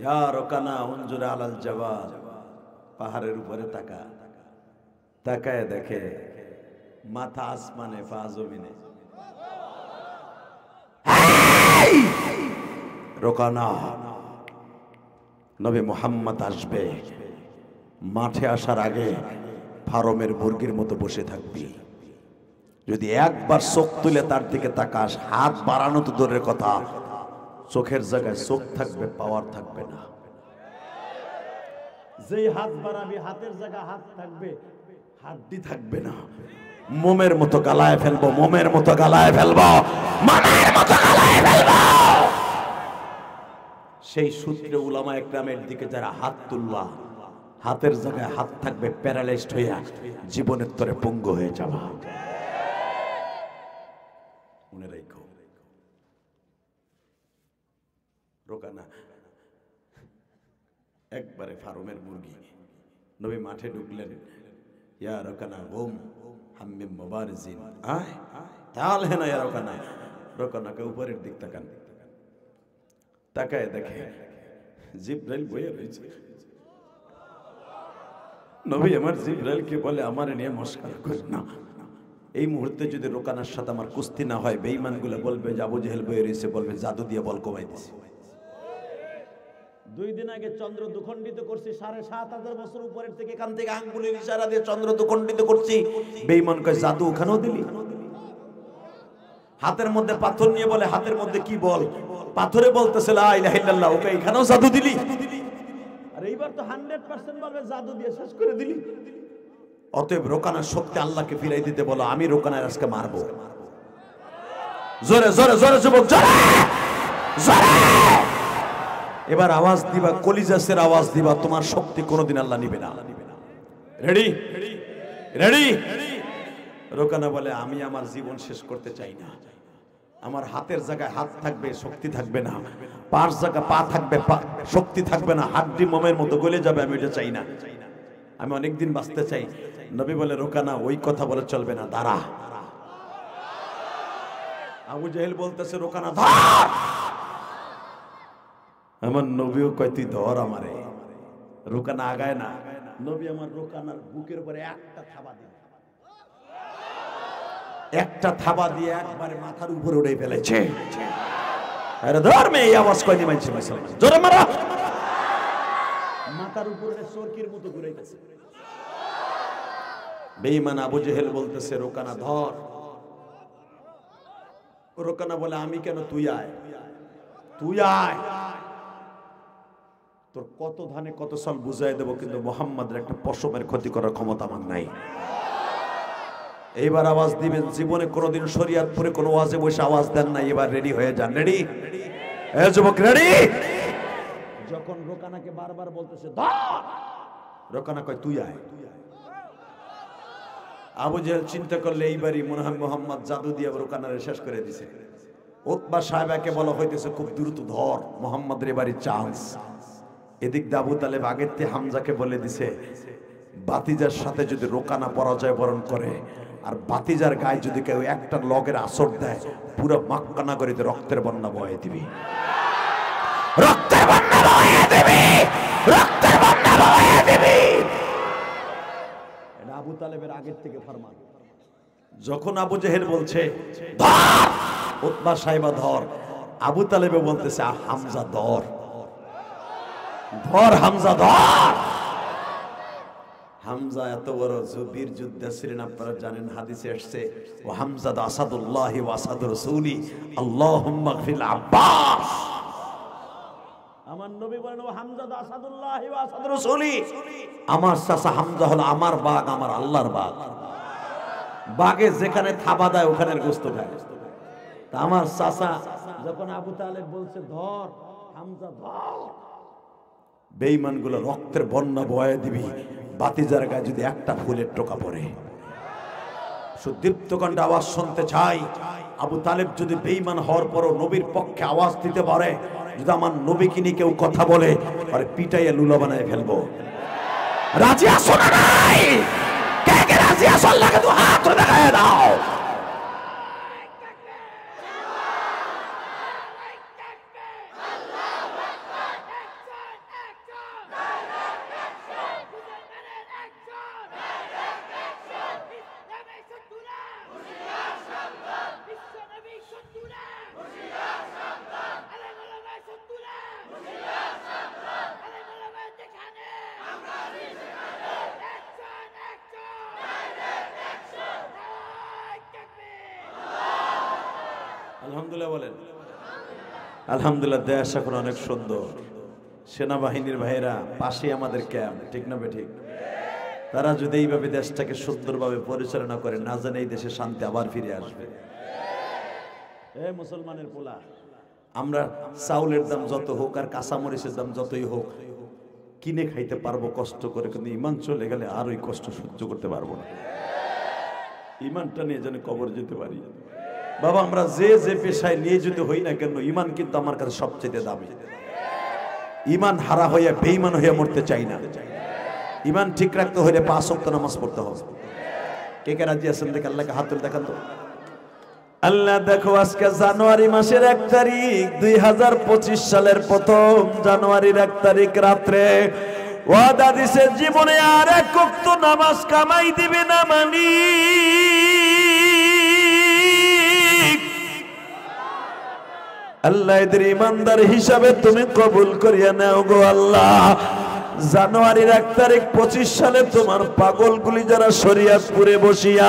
ইয়া রকানা উনজুর আলাল জাবাল, পাহাড়ের উপরে তাকা, তাকায় দেখে মাথা আসমানে পা জমিনে। রকানা নবী মুহাম্মদ আসবে, মাঠে আসার আগে ফার্মের মুরগির মতো বসে থাকবি। যদি একবার চোখ তুলে তার দিকে তাকাস, হাত বাড়ানো তো দূরের কথা, চোখের জায়গায় চোখ থাকবে, পাওয়ার থাকবে না। যেই হাত বাড়াবি হাতের জায়গায় হাত থাকবে, হাড্ডি থাকবে না। মোমের মতো গালায় ফেলবো, মোমের মতো গালায় ফেলবো, মোমের মতো গালায় ফেলবো। সেই সূত্রে উলামা একরামের দিকে যারা হাত তুলবা, হাতের জায়গায় হাত থাকবে, প্যারালাইজড হইয়া জীবনের তরে পঙ্গু হয়ে যাবা। মনে রাখো। রোকানা একবারে ফার্মের মুরগি, নবী মাঠে ঢুকলেন, ইয়া রোকানা গোম হাম্মিম মুবারিজিন, আয় তাল হে না ইয়া রোকানা। রোকানাকে উপরের দিক তাকান, তাকায় দেখে জিব্রাইল বইয়া রয়েছে। নবী আমার জিব্রাইলকে বলে, আমার নিয়ে মস্করা কর না। এই মুহূর্তে যদি রোকানার সাথে আমার কুস্তি না হয়, বেঈমানগুলো বলবে যে আবু জেহেল বইয়া রয়েছে, বলবে জাদু দিয়ে বল কমাই দিছে। 2 দিন আগে চন্দ্র দুখণ্ডিত করছি, 7,500 বছর উপরের থেকে, এখান থেকে আঙ্গুলের ইশারা দিয়ে চন্দ্র দুখণ্ডিত করছি। বেঈমান কয় জাদু ওখানেও দিলি? হাতের মধ্যে পাথর নিয়ে বলে, হাতের মধ্যে কি বল? পাথরে বলতেছে লা ইলাহা ইল্লাল্লাহ, ওকে এখানেও জাদু দিলি? আর এইবার তো 100% বলবে জাদু দিয়ে শেষ করে দিলি। অতএব রোকানার শক্তি আল্লাহকে ফিরাই দিতে বলো, আমি রোকানার আজকে মারবো। জোরে জোরে জোরে যুবক, জোরে জোরে। এবার আওয়াজ দিবা, কলিজাসের আওয়াজ দিবা, তোমার শক্তি কোনোদিন আল্লাহ নিবে না। Ready ready. রোকানা বলে, আমি আমার জীবন শেষ করতে চাই না। আমার হাতের জায়গায় হাত থাকবে, শক্তি থাকবে না। পার জায়গা পা থাকবে, শক্তি থাকবে না। হাড্ডি মোমের মতো গলে যাবে, আমি এটা চাই না। আমি অনেকদিন বাঁচতে চাই। নবী বলে, রোকানা ওই কথা বলে চলবে না, দাঁড়া। আবু জেহেল বলতেছে, রোকানা ধর। আমার নবীও কয়, তুই ধর আমারে। রোকানা আগায় না। নবী আমার রোকানার বুকের উপরে একটা থাবা দিল, একটা থাবা দিয়ে একবারে মাথার উপরে উড়ে ফেলেছে। আরে ধর মে, এই আওয়াজ কয়নি মানছে মুসলমান, জোরে মারো। মাথার উপরে চরকির মতো ঘুরে গেছে। বেঈমান আবু জেহেল বলতেছে, রোকানা ধর। রোকানা বলে, আমি কেন, তুই আয়, তুই আয়। তোর কত ধানে কত সাল বুঝাই দেবো, কিন্তু মুহাম্মাদের একটা পশমের ক্ষতি করার ক্ষমতা আমার নাই। এইবার আওয়াজ দিবেন। জীবনে কোনোদিন শরীয়তপুরে কোনো ওয়াজে বসে আওয়াজ দেন না। এবার রেডি হয়ে যান। রেডি এ যুবক, রেডি। যখন রোকানাকে বারবার বলতেছে ধর, রোকানা কয় তুই আয়। আবু জেহেল চিন্তা করলে এইবারই মনে হয় মুহাম্মদ জাদু দিয়ে রোকানারে শেষ করে দিছে। উতবা সাহেবাকে বলা হইতেছে, খুব দ্রুত ধর, মুহাম্মদের এবারই চান্স। এদিক দিয়ে আবু তালেব আগের থেকে হামজাকে বলে দিছে, বাতিজার সাথে যদি রোকানা পরাজয় বরণ করে, আর বাতিজার গায়ে যদি কেউ একটা লগের আসর দেয়, পুরো মক্কা নগরীতে রক্তের বন্যা বয়ে দিবি, রক্তের বন্যা বয়ে দিবি, রক্তের বন্যা বয়ে দিবি। এটা আবু তালেবের আগের থেকে ফরমান। যখন আবু জেহেল বলছে ধর, উতবা সাহেবা ধর, আবু তালেবে বলতেছে হামজা ধর, ধর হামজা ধর। হামজা এত বড় বীর যোদ্ধা ছিলেন, আপনারা জানেন, হাদিসে আসছে, ও হামজা আসাদুল্লাহ ওয়া আসাদুর রাসূলি, আল্লাহুম্মা গফির আব্বাস। আমার নবী বলেন, ও হামজা আসাদুল্লাহ ওয়া আসাদুর রাসূলি, আমার চাচা হামজা হলো আমার বাঘ, আমার আল্লাহর বাঘ। বাঘে যেখানে থাবা দেয় ওখানের গোশত খায়। তা আমার চাচা যখন আবু তালেব বলছে ধর হামজা ধর, বেঈমানগুলো রক্তের বন্যা বয়ে দিবি, বাতিজার গায়ে যদি একটা ফুলের টোকা পড়ে। সুদীপ্ত কণ্ঠে আওয়াজ শুনতে চাই, আবু তালেব যদি বেঈমান হওয়ার পরও নবীর পক্ষে আওয়াজ দিতে পারে, যদি আমার নবীকে নিয়ে কেউ কথা বলে, আরে পিটাইয়া লুলা বানায় ফেলবো। রাজি আছো না নাই? কে কে রাজি আছো? আল্লাহকে তো হাত ধরে দেখায় দাও। তুলে বলেন আলহামদুলিল্লাহ। দেশ এখন অনেক সুন্দর। সেনাবাহিনীর ভাইয়েরা পাশে আমাদের ক্যাম্প, ঠিক না ঠিক? তারা যদি এইভাবে দেশটাকে সুন্দরভাবে পরিচালনা করে, না জানে এই দেশে শান্তি আবার ফিরে আসবে। মুসলমানের পোলা, আমরা চাউলের দাম যত হোক আর কাঁচামরিচের দাম যতই হোক কিনে খাইতে পারবো কষ্ট করে, কিন্তু ইমান চলে গেলে আর ওই কষ্ট সহ্য করতে পারবো না। ইমানটা নিয়ে যেন কবর যেতে পারি। বাবা, আমরা যে যে পেশায় নিয়ে যেতে হই না কেন, ইমান কিন্তু আমার কাছে সবচেয়ে দামি। ইমান হারা হইয়া বেঈমান হইয়া মরতে চাই না। ইমান ঠিক রাখতে হলে 5 ওয়াক্ত নামাজ পড়তে হবে। কে কে রাজি আছেন? দেখে আল্লাহকে হাত তুলে দেখান তো। আল্লাহ দেখো, আজকে জানুয়ারি মাসের 1 তারিখ, 2025 সালের প্রথম জানুয়ারির 1 তারিখ রাত্রে ওয়াদা দিছে জীবনে আর 1 ওয়াক্ত নামাজ কামাই দিবে না মানি। আল্লাহ এদের ইমানদার হিসাবে তুমি কবুল করিয়া নাও গো আল্লাহ। জানুয়ারির 1 তারিখ 25 সালে তোমার পাগলগুলি যারা শরীয়তপুরে বসিয়া,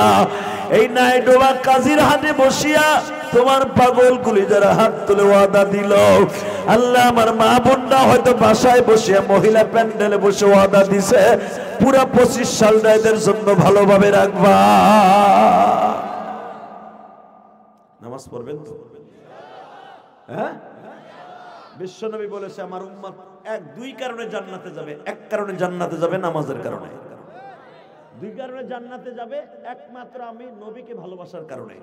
এই নাইডোবা কাজীর হাটে বসিয়া তোমার পাগলগুলি যারা হাত তুলে ওয়াদা দিল, আল্লাহ আমার মা বোনরা হয়তো বাসায় বসিয়া মহিলা প্যান্ডেলে বসে ওয়াদা দিছে, পুরা 25 সালটা এদের জন্য ভালোভাবে রাখবা। নামাজ পড়বেন তো? হ্যাঁ, বিশ্বনবী বলেছে আমার উম্মত 2 কারণে জান্নাতে যাবে। 1 কারণে জান্নাতে যাবে নামাজের কারণে। 2 কারণে জান্নাতে যাবে, একমাত্র আমি নবীকে ভালোবাসার কারণে।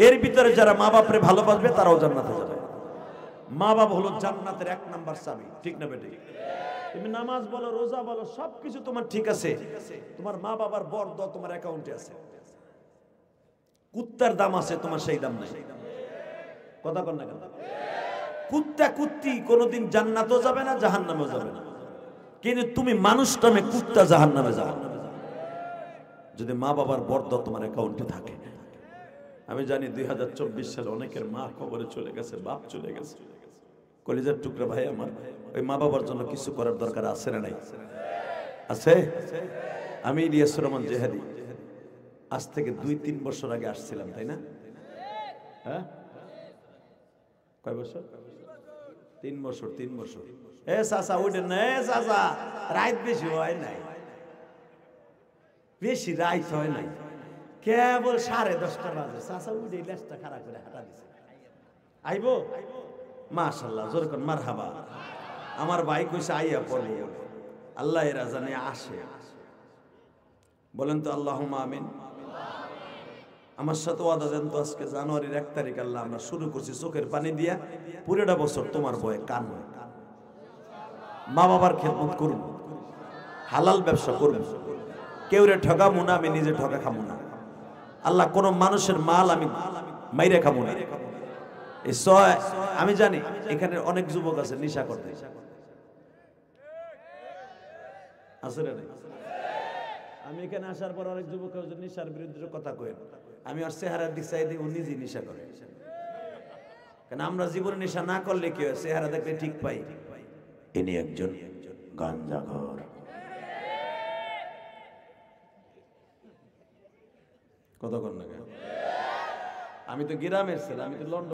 এর ভিতরে যারা মা বাপরে ভালোবাসবে তারাও জান্নাতে যাবে। মা বাপ হলো জান্নাতের 1 নাম্বার চাবি, ঠিক না বেটি? তুমি নামাজ বলো, রোজা বলো, সবকিছু তোমার ঠিক আছে, তোমার মা বাবার বরদ তোমার অ্যাকাউন্টে আছে। কুত্তার দাম আছে, তোমার সেই দাম নাই। কথা কন না কেন? কুত্তা কুত্তি কোনোদিন জান্নাতেও যাবে না, জাহান্নামেও যাবে না, কিন্তু তুমি মানুষ নামে কুত্তা জাহান্নামে যাবে যদি মা বাবার বরদ তোমার অ্যাকাউন্টে থাকে। আমি জানি 2024 সালে অনেকের মা কবরে চলে গেছে, বাপ চলে গেছে। কলিজার টুকরা ভাই আমার, ওই মা বাবার জন্য কিছু করার দরকার আছে না নাই? আছে। আমি ইলিয়াস রহমান জেহাদি আজ থেকে 2-3 বছর আগে আসছিলাম, তাই না? হ্যাঁ, কয় বছর? 3 বছর। 3 বছর। এ চাচা উঠেন না, এ চাচা রাত বেশি হয় নাই, বেশি রাত হয় নাই, কেবল 10:30 বাজে। চাচা উঠে লেজটা খাড়া করে হাঁটা দিছে। আইবো? মাশাআল্লাহ, জোরে কোন মারহাবা। আমার ভাই কইছে আইয়া পড়বো। আল্লাহ এরা জানে আসে। বলেন তো আল্লাহুম্মা আমিন। আমার সাথে ওয়াদা দেন তো, আজকে জানুয়ারির 1 তারিখ আল্লাহ আমরা শুরু করছি চোখের পানি দিয়া, পুরোটা বছর তোমার ভয়ে কান মা বাবার খেদমত করুন, হালাল ব্যবসা করুন, কেউ রে ঠকামু না, আমি নিজে ঠকা খামু না। আল্লাহ কোন মানুষের মাল আমি মাইরে খামু না। আমি জানি এখানে অনেক যুবক আছে নেশা করতে আছে রে। আমি এখানে আসার পর অনেক যুবক নেশার বিরুদ্ধে কথা কই, আমি আর চেহারার দিক চাই দিই, ও নিজেই নেশা করে। কারণ আমরা জীবনে নেশা না করলে কি হয়, চেহারা দেখলে ঠিক পাই ইনি একজন গাঞ্জাখোর। কতক্ষণ লাগে? আমি তো গ্রামের ছেলে, আমি তো লন্ডন